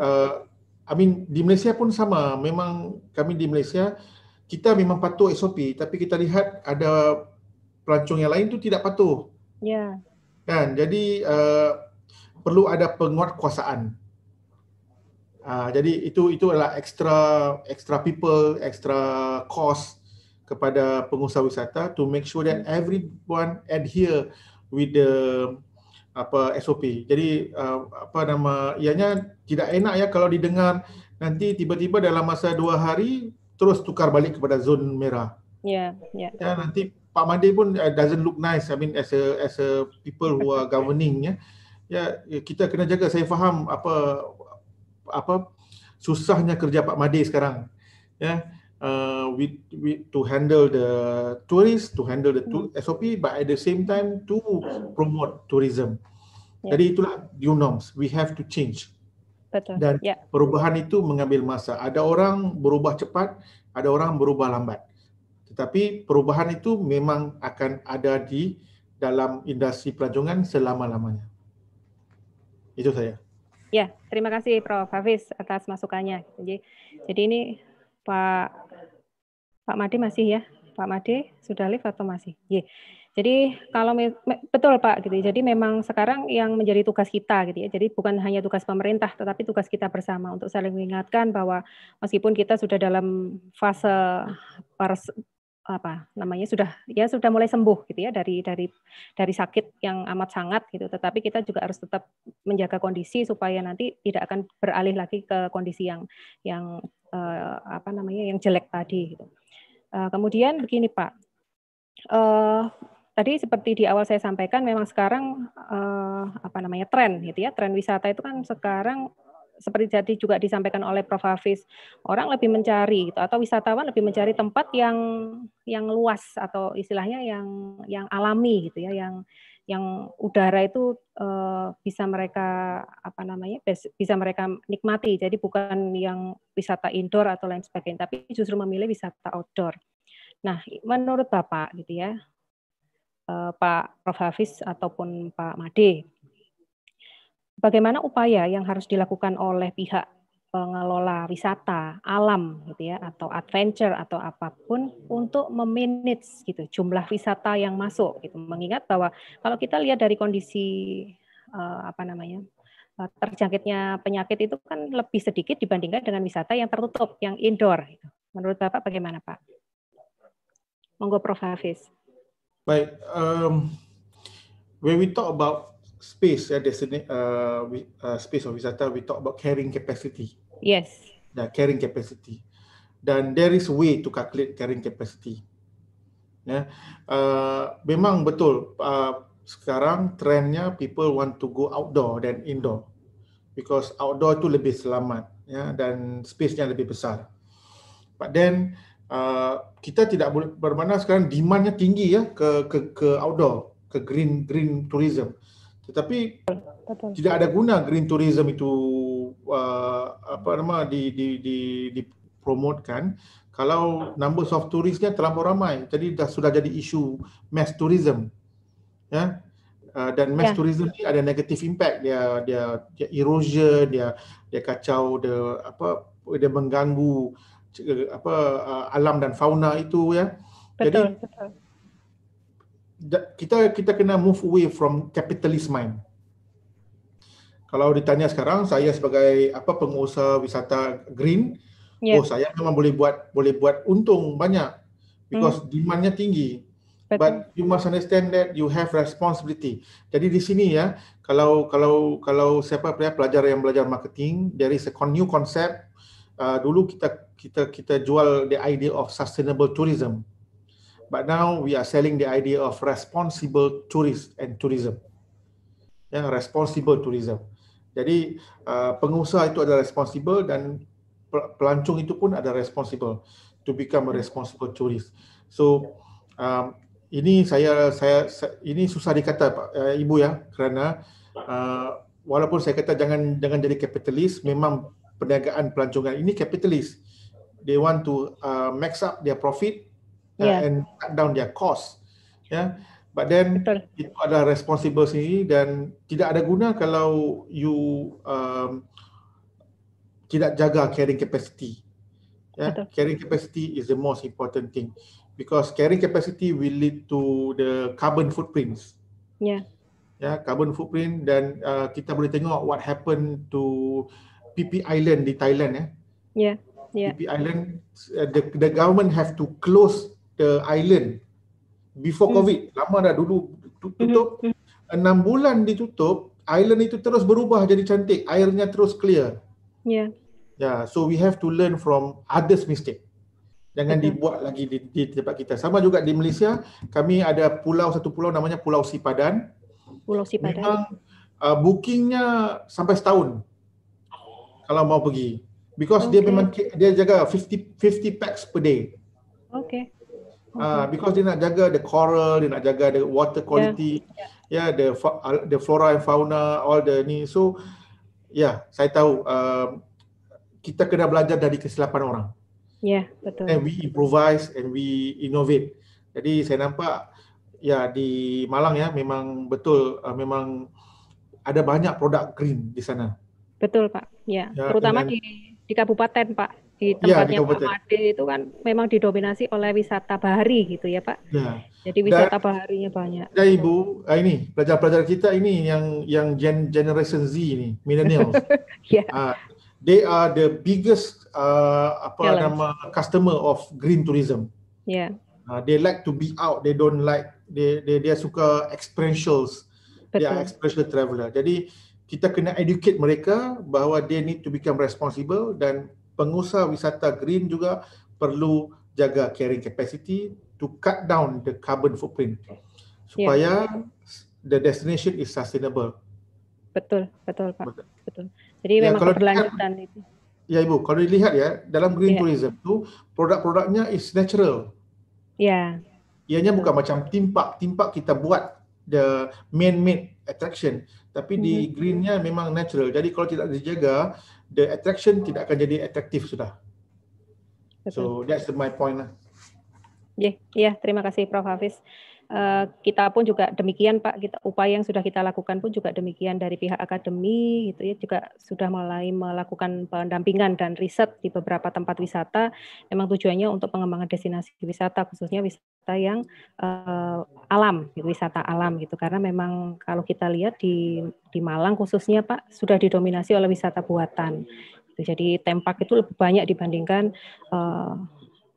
di Malaysia pun sama. Memang kami di Malaysia kita memang patuh SOP, tapi kita lihat ada pelancong yang lain tu tidak patuh. Ya. Kan? Jadi perlu ada penguatkuasaan. Jadi itu adalah extra people, extra cost kepada pengusaha wisata to make sure that everyone adhere with the SOP. Jadi ianya tidak enak ya kalau didengar nanti tiba-tiba dalam masa 2 hari terus tukar balik kepada zon merah. Ya, nanti Pak Made pun doesn't look nice. I mean as a people who are governing ya, kita kena jaga. Saya faham apa susahnya kerja Pak Made sekarang ya, to handle the tourists, to handle the SOP, but at the same time to promote tourism. Jadi itulah new norms, we have to change. Betul. Dan perubahan itu mengambil masa. Ada orang berubah cepat, ada orang berubah lambat. Tetapi perubahan itu memang akan ada di dalam industri pelancongan selama-lamanya. Itu saya. Ya, terima kasih Prof. Hafiz atas masukannya. Jadi ini Pak Pak Made masih ya? Pak Made sudah live atau masih? Yeah. Jadi kalau betul Pak gitu. Jadi memang sekarang yang menjadi tugas kita gitu ya. Jadi bukan hanya tugas pemerintah tetapi tugas kita bersama untuk saling mengingatkan bahwa meskipun kita sudah dalam fase sudah mulai sembuh gitu ya dari sakit yang amat sangat gitu, tetapi kita juga harus tetap menjaga kondisi supaya nanti tidak akan beralih lagi ke kondisi yang jelek tadi gitu. Kemudian begini Pak, tadi seperti di awal saya sampaikan memang sekarang tren gitu ya, tren wisata itu kan sekarang seperti tadi juga disampaikan oleh Prof. Hafiz, orang lebih mencari gitu, atau wisatawan lebih mencari tempat yang luas atau istilahnya yang alami gitu ya, yang udara itu bisa mereka bisa mereka nikmati. Jadi bukan yang wisata indoor atau lain sebagainya, tapi justru memilih wisata outdoor. Nah, menurut Bapak gitu ya, Pak Prof. Hafiz ataupun Pak Made, bagaimana upaya yang harus dilakukan oleh pihak pengelola wisata alam gitu ya, atau adventure atau apapun untuk memanage gitu jumlah wisata yang masuk gitu, mengingat bahwa kalau kita lihat dari kondisi terjangkitnya penyakit itu kan lebih sedikit dibandingkan dengan wisata yang tertutup, yang indoor gitu. Menurut Bapak bagaimana Pak? Monggo Prof. Hafiz. Baik, when we talk about space, space of wisata, we talk about carrying capacity. Yes. Carrying capacity. Dan there is a way to calculate carrying capacity. Memang betul, sekarang trendnya people want to go outdoor than indoor, because outdoor itu lebih selamat ya, dan space-nya lebih besar. But then kita tidak boleh bermakna sekarang demand-nya tinggi ya ke outdoor, ke green tourism. Tetapi betul. Tidak ada guna green tourism itu dipromotkan kalau numbers of tourisnya terlampau ramai. Jadi sudah jadi isu mass tourism, ya. Dan mass tourism ini ada negative impact, dia erosion, dia kacau, dia mengganggu alam dan fauna itu ya. Betul, jadi kita kena move away from capitalist mind. Kalau ditanya sekarang, saya sebagai pengusaha wisata green, saya memang boleh buat untung banyak because demand-nya tinggi. Betul. But you must understand that you have responsibility. Jadi di sini ya, kalau siapa pelajar yang belajar marketing, there is a new concept. Dulu kita jual the idea of sustainable tourism. But now we are selling the idea of responsible tourism. Ya, responsible tourism. Jadi pengusaha itu ada responsible dan pelancong itu pun ada responsible to become a responsible tourist. So ini ini susah dikata Pak Ibu ya, kerana walaupun saya kata jangan jadi kapitalis, memang perniagaan pelancongan ini kapitalis. They want to max up their profit and cut down their cost. Ya. But then itu adalah responsible sendiri dan tidak ada guna kalau you tidak jaga carrying capacity. Ya. Carrying capacity is the most important thing because carrying capacity will lead to the carbon footprints. Ya, carbon footprint, dan kita boleh tengok what happened to Phi Phi Island di Thailand ya. Phi Phi Island, the government have to close the island before COVID. Lama dah dulu tutup. 6 bulan ditutup, island itu terus berubah jadi cantik, airnya terus clear. So we have to learn from others' mistake. Jangan dibuat lagi di tempat kita. Sama juga di Malaysia, kami ada satu pulau namanya Pulau Sipadan. Pulau Sipadan. Memang bookingnya sampai setahun kalau mau pergi. Because dia jaga 50 packs per day. Because dia nak jaga the coral, dia nak jaga the water quality, the flora and fauna, all the ni. So, saya tahu kita kena belajar dari kesilapan orang. Betul. And we improvise and we innovate. Jadi saya nampak di Malang ya, memang betul, memang ada banyak produk green di sana. Betul Pak. Terutama di kabupaten Pak. di Ya, di tempatnya Pak kabupaten. Made itu kan memang didominasi oleh wisata bahari gitu ya Pak. Ya. Jadi wisata baharinya banyak. Dan Ibu, ini pelajar-pelajar kita ini yang generation Z ini, millennials. Ya, They are the biggest challenge. customer of green tourism. Ya, They like to be out. They don't like dia suka experientials. They are betul. experiential traveler. Jadi kita kena educate mereka bahawa they need to become responsible, dan pengusaha wisata green juga perlu jaga carrying capacity to cut down the carbon footprint supaya the destination is sustainable. Betul Pak. Betul. Betul. Jadi Ya, memang kalau keberlanjutan itu. Ya Ibu, kalau dilihat ya, dalam green Ya. tourism tu produk-produknya is natural. Ya, Ianya betul. bukan macam theme park kita buat the man-made attraction, tapi di greennya memang natural. Jadi kalau tidak dijaga, the attraction tidak akan jadi atraktif sudah. Betul. So that's my point lah. Ya, terima kasih Prof. Hafiz. Kita pun juga demikian Pak, upaya yang sudah kita lakukan pun juga demikian dari pihak akademi gitu ya, juga sudah mulai melakukan pendampingan dan riset di beberapa tempat wisata. Memang tujuannya untuk pengembangan destinasi wisata, khususnya wisata yang alam, wisata alam gitu. Karena memang kalau kita lihat di Malang khususnya Pak, sudah didominasi oleh wisata buatan. Jadi tempat itu lebih banyak dibandingkan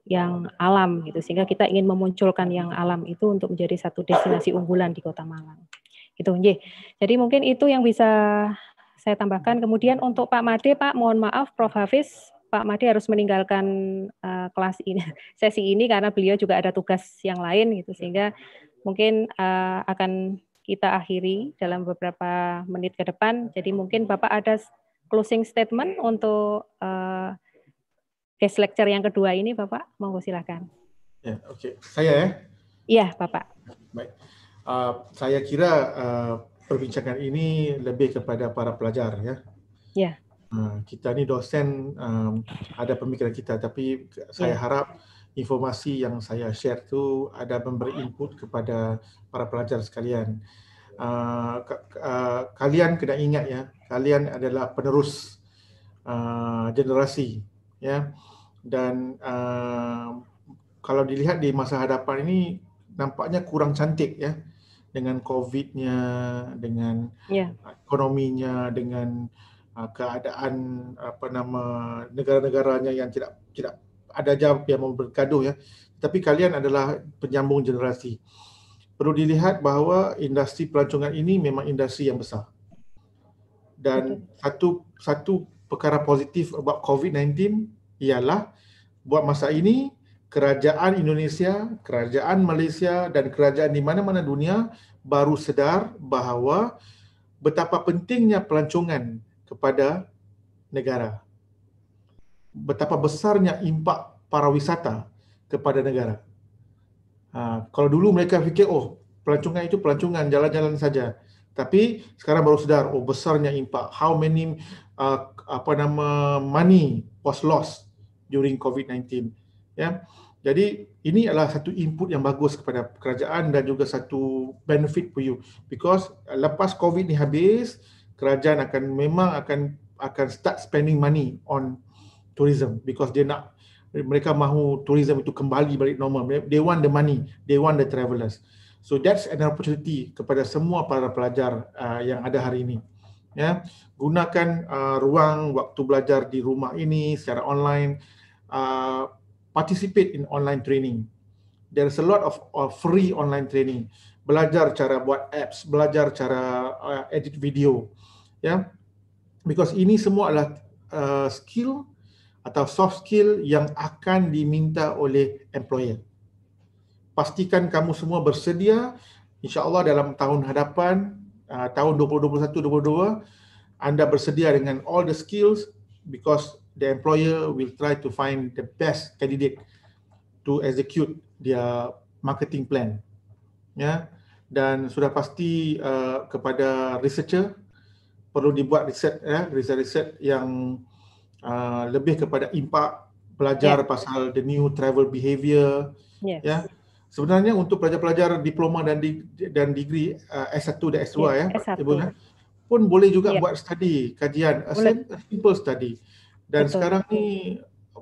yang alam gitu, sehingga kita ingin memunculkan yang alam itu untuk menjadi satu destinasi unggulan di Kota Malang. Gitu, nggih. Jadi mungkin itu yang bisa saya tambahkan. Kemudian untuk Pak Made, Pak, mohon maaf Prof. Hafiz, Pak Made harus meninggalkan kelas ini, sesi ini karena beliau juga ada tugas yang lain gitu, sehingga mungkin akan kita akhiri dalam beberapa menit ke depan. Jadi mungkin Bapak ada closing statement untuk guest lecture yang kedua ini, Bapak, monggo silakan. Ya, oke. Saya ya. Iya, Bapak. Baik. Saya kira perbincangan ini lebih kepada para pelajar ya. Ya. Kita ni dosen ada pemikiran kita, tapi saya harap informasi yang saya share tu ada memberi input kepada para pelajar sekalian. Kalian kena ingat ya, kalian adalah penerus generasi ya. Dan kalau dilihat di masa hadapan ini nampaknya kurang cantik ya, dengan COVID-nya, dengan ekonominya, dengan keadaan negara-negaranya yang tidak ada jam yang bergaduh ya. Tapi kalian adalah penyambung generasi. Perlu dilihat bahawa industri pelancongan ini memang industri yang besar. Dan satu perkara positif about COVID-19 ialah buat masa ini kerajaan Indonesia, kerajaan Malaysia dan kerajaan di mana-mana dunia baru sedar bahawa betapa pentingnya pelancongan kepada negara. Betapa besarnya impak para wisata kepada negara. Kalau dulu mereka fikir pelancongan itu pelancongan jalan-jalan saja. Tapi sekarang baru sedar besarnya impak. How many money was lost during COVID-19 ya. Jadi ini adalah satu input yang bagus kepada kerajaan dan juga satu benefit for you, because lepas COVID ni habis, kerajaan memang akan start spending money on tourism, because mereka mahu tourism itu kembali balik normal. They want the money, they want the travelers. So that's an opportunity kepada semua para pelajar yang ada hari ini ya. Gunakan ruang waktu belajar di rumah ini secara online. Participate in online training. There's a lot of free online training. Belajar cara buat apps, belajar cara edit video, ya. Because ini semua adalah skill atau soft skill yang akan diminta oleh employer. Pastikan kamu semua bersedia. InsyaAllah dalam tahun hadapan, tahun 2021-2022, anda bersedia dengan all the skills, because the employer will try to find the best candidate to execute their marketing plan. Ya, dan sudah pasti kepada researcher perlu dibuat riset yang lebih kepada impak, belajar pasal the new travel behavior. Ya. Sebenarnya untuk pelajar-pelajar diploma dan degree S1 dan S2 ya, Ibu ya, pun boleh juga buat study, kajian, a simple study. Dan sekarang ni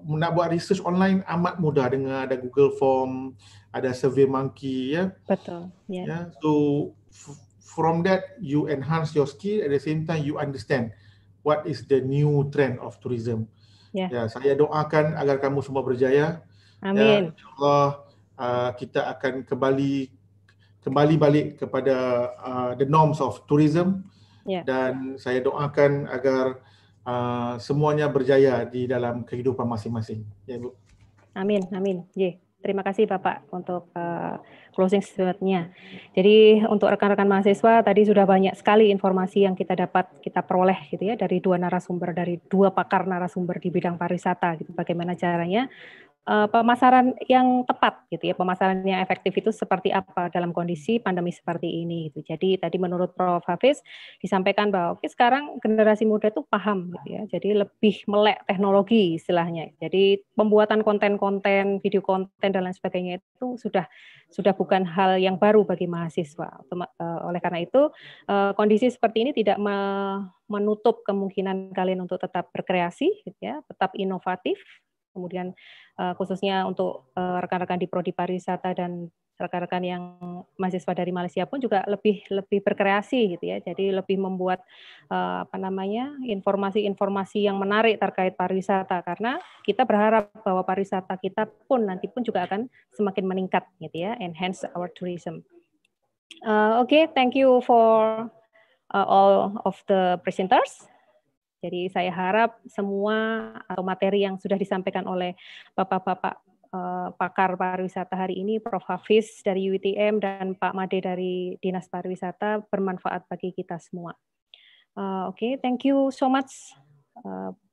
nak buat research online amat mudah dengan ada Google Form, ada SurveyMonkey ya. Betul. Ya. Yeah. So from that you enhance your skill, at the same time you understand what is the new trend of tourism. Ya. Ya, saya doakan agar kamu semua berjaya. Amin. Ya, InsyaAllah kita akan kembali balik kepada the norms of tourism. Ya. Dan saya doakan agar semuanya berjaya di dalam kehidupan masing-masing. Ya, Bu. Amin, amin. Terima kasih Bapak untuk closing statement-nya. Jadi untuk rekan-rekan mahasiswa tadi sudah banyak sekali informasi yang kita peroleh gitu ya dari dua narasumber, dari dua pakar narasumber di bidang pariwisata gitu. Bagaimana caranya pemasaran yang tepat gitu ya, pemasaran yang efektif itu seperti apa dalam kondisi pandemi seperti ini gitu. Jadi tadi menurut Prof. Hafiz disampaikan bahwa sekarang generasi muda itu paham gitu ya. Jadi lebih melek teknologi istilahnya. Jadi pembuatan konten-konten, video konten dan lain sebagainya itu sudah bukan hal yang baru bagi mahasiswa. Oleh karena itu kondisi seperti ini tidak menutup kemungkinan kalian untuk tetap berkreasi gitu ya, tetap inovatif. Kemudian khususnya untuk rekan-rekan di Prodi Pariwisata dan rekan-rekan yang mahasiswa dari Malaysia pun juga lebih berkreasi gitu ya. Jadi lebih membuat informasi-informasi yang menarik terkait pariwisata, karena kita berharap bahwa pariwisata kita pun nanti pun juga akan semakin meningkat gitu ya, enhance our tourism. Okay, thank you for all of the presenters. Jadi saya harap semua atau materi yang sudah disampaikan oleh Bapak-Bapak pakar pariwisata hari ini, Prof. Hafiz dari UiTM dan Pak Made dari Dinas Pariwisata bermanfaat bagi kita semua. Oke, thank you so much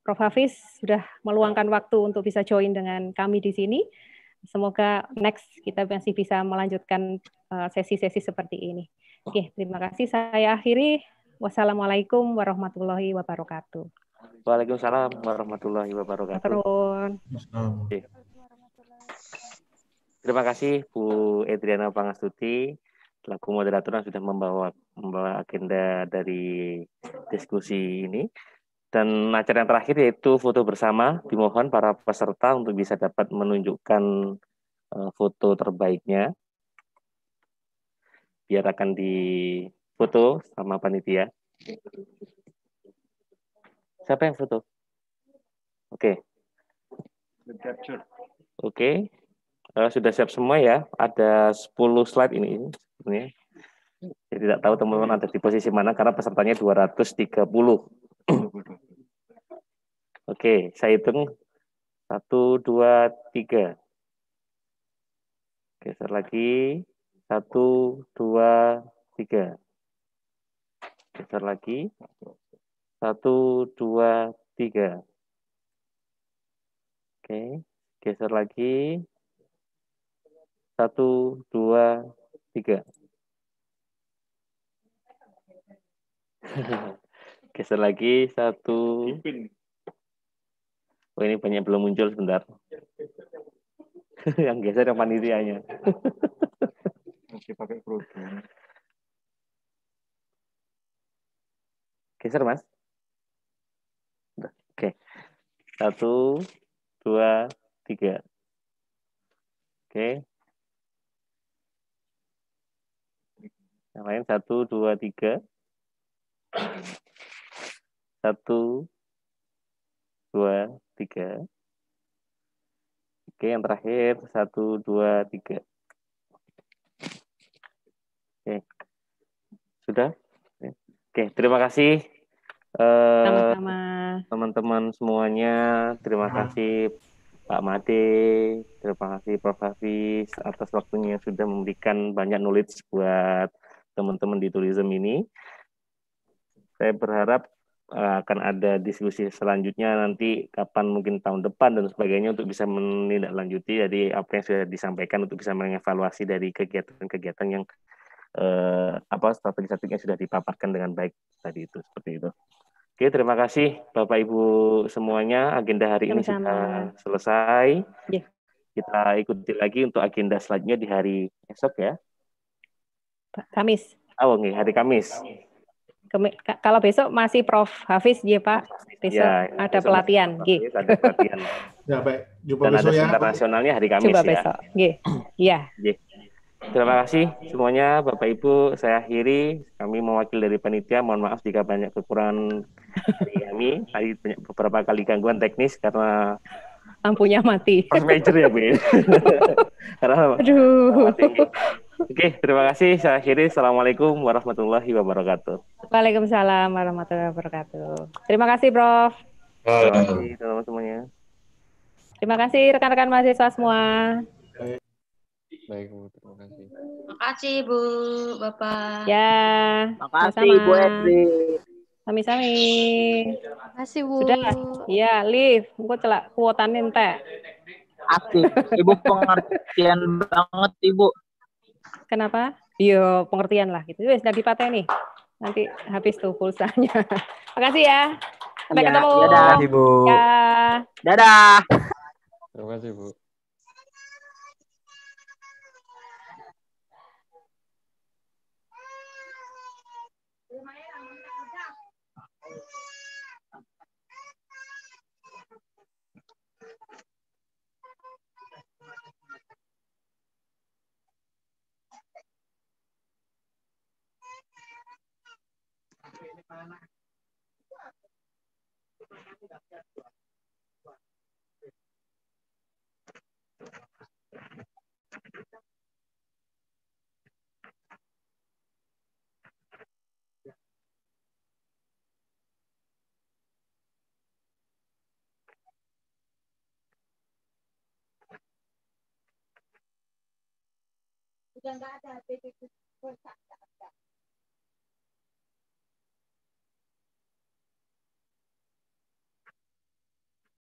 Prof. Hafiz sudah meluangkan waktu untuk bisa join dengan kami di sini. Semoga next kita masih bisa melanjutkan sesi-sesi seperti ini. Oke, terima kasih. Saya akhiri. Wassalamualaikum warahmatullahi wabarakatuh. Waalaikumsalam warahmatullahi wabarakatuh. Terima kasih Bu Edriana Pangastuti selaku moderator yang sudah membawa agenda dari diskusi ini. Dan acara yang terakhir yaitu foto bersama. Dimohon para peserta untuk bisa dapat menunjukkan foto terbaiknya. Biar akan difoto sama panitia. Siapa yang foto? Oke. Oke. Sudah siap semua ya. Ada 10 slide ini. Jadi tidak tahu teman-teman ada di posisi mana karena pesertanya 230. Oke, saya hitung 1, 2, 3. Geser lagi 1, 2, 3. Geser lagi 1, 2, 3. Oke, geser lagi 1, 2, 3. Geser lagi 1. Oh, ini banyak belum muncul, sebentar. Yang geser yang panitianya. Masih pakai program. Geser, Mas. Oke. 1, 2, 3. Oke. Yang lain 1, 2, 3. 1, 2, 3. Oke, yang terakhir 1, 2, 3. Oke. Sudah? Oke, terima kasih Sama-sama. teman-teman semuanya. Terima kasih Pak Made, terima kasih Prof. Hafiz atas waktunya yang sudah memberikan banyak knowledge buat teman-teman di tourism ini. Saya berharap akan ada diskusi selanjutnya nanti kapan mungkin tahun depan dan sebagainya untuk bisa menindaklanjuti jadi apa yang sudah disampaikan untuk bisa mengevaluasi dari kegiatan-kegiatan yang strategi-strategi yang sudah dipaparkan dengan baik tadi itu seperti itu. Oke, terima kasih Bapak Ibu semuanya. Agenda hari ini sudah selesai. Yeah. Kita ikuti lagi untuk agenda selanjutnya di hari esok ya. Kamis. Oh, hari Kamis. Kalau besok masih Prof. Hafiz ya Pak. Besok Ya, ada besok pelatihan. masih ada pelatihan. Ya baik, jumpa Dan ada besok ya. sebentar nasionalnya hari Kamis Coba ya. besok. Iya. Nggih. Terima kasih semuanya Bapak Ibu, saya akhiri. Kami mewakili dari panitia, mohon maaf jika banyak kekurangan dari kami. Tadi banyak beberapa kali gangguan teknis karena Lampunya mati. force major ya Bu. Karena Aduh. tinggi. Oke, terima kasih. Saya akhiri. Assalamualaikum warahmatullahi wabarakatuh. Waalaikumsalam warahmatullahi wabarakatuh. Terima kasih Prof. Terima kasih teman-teman semuanya. Terima kasih rekan-rekan mahasiswa semua. Baik, Bu. Terima kasih. Makasih Bu, Bapak. Ya, Makasih sama-sama. Bu Edri. Sami-sami. Makasih Bu. Sudah? Ya, Liv. Engko celak kuotanin teh. Asik. Ibu pengertian banget Ibu. Kenapa? Yo, pengertian lah gitu. Wes, sudah dipateni. Nanti habis tuh pulsanya. Makasih ya. Sampai Ya, ketemu. dadah. Ibu. Ya. Dadah. Terima kasih, Bu. Udah nggak ada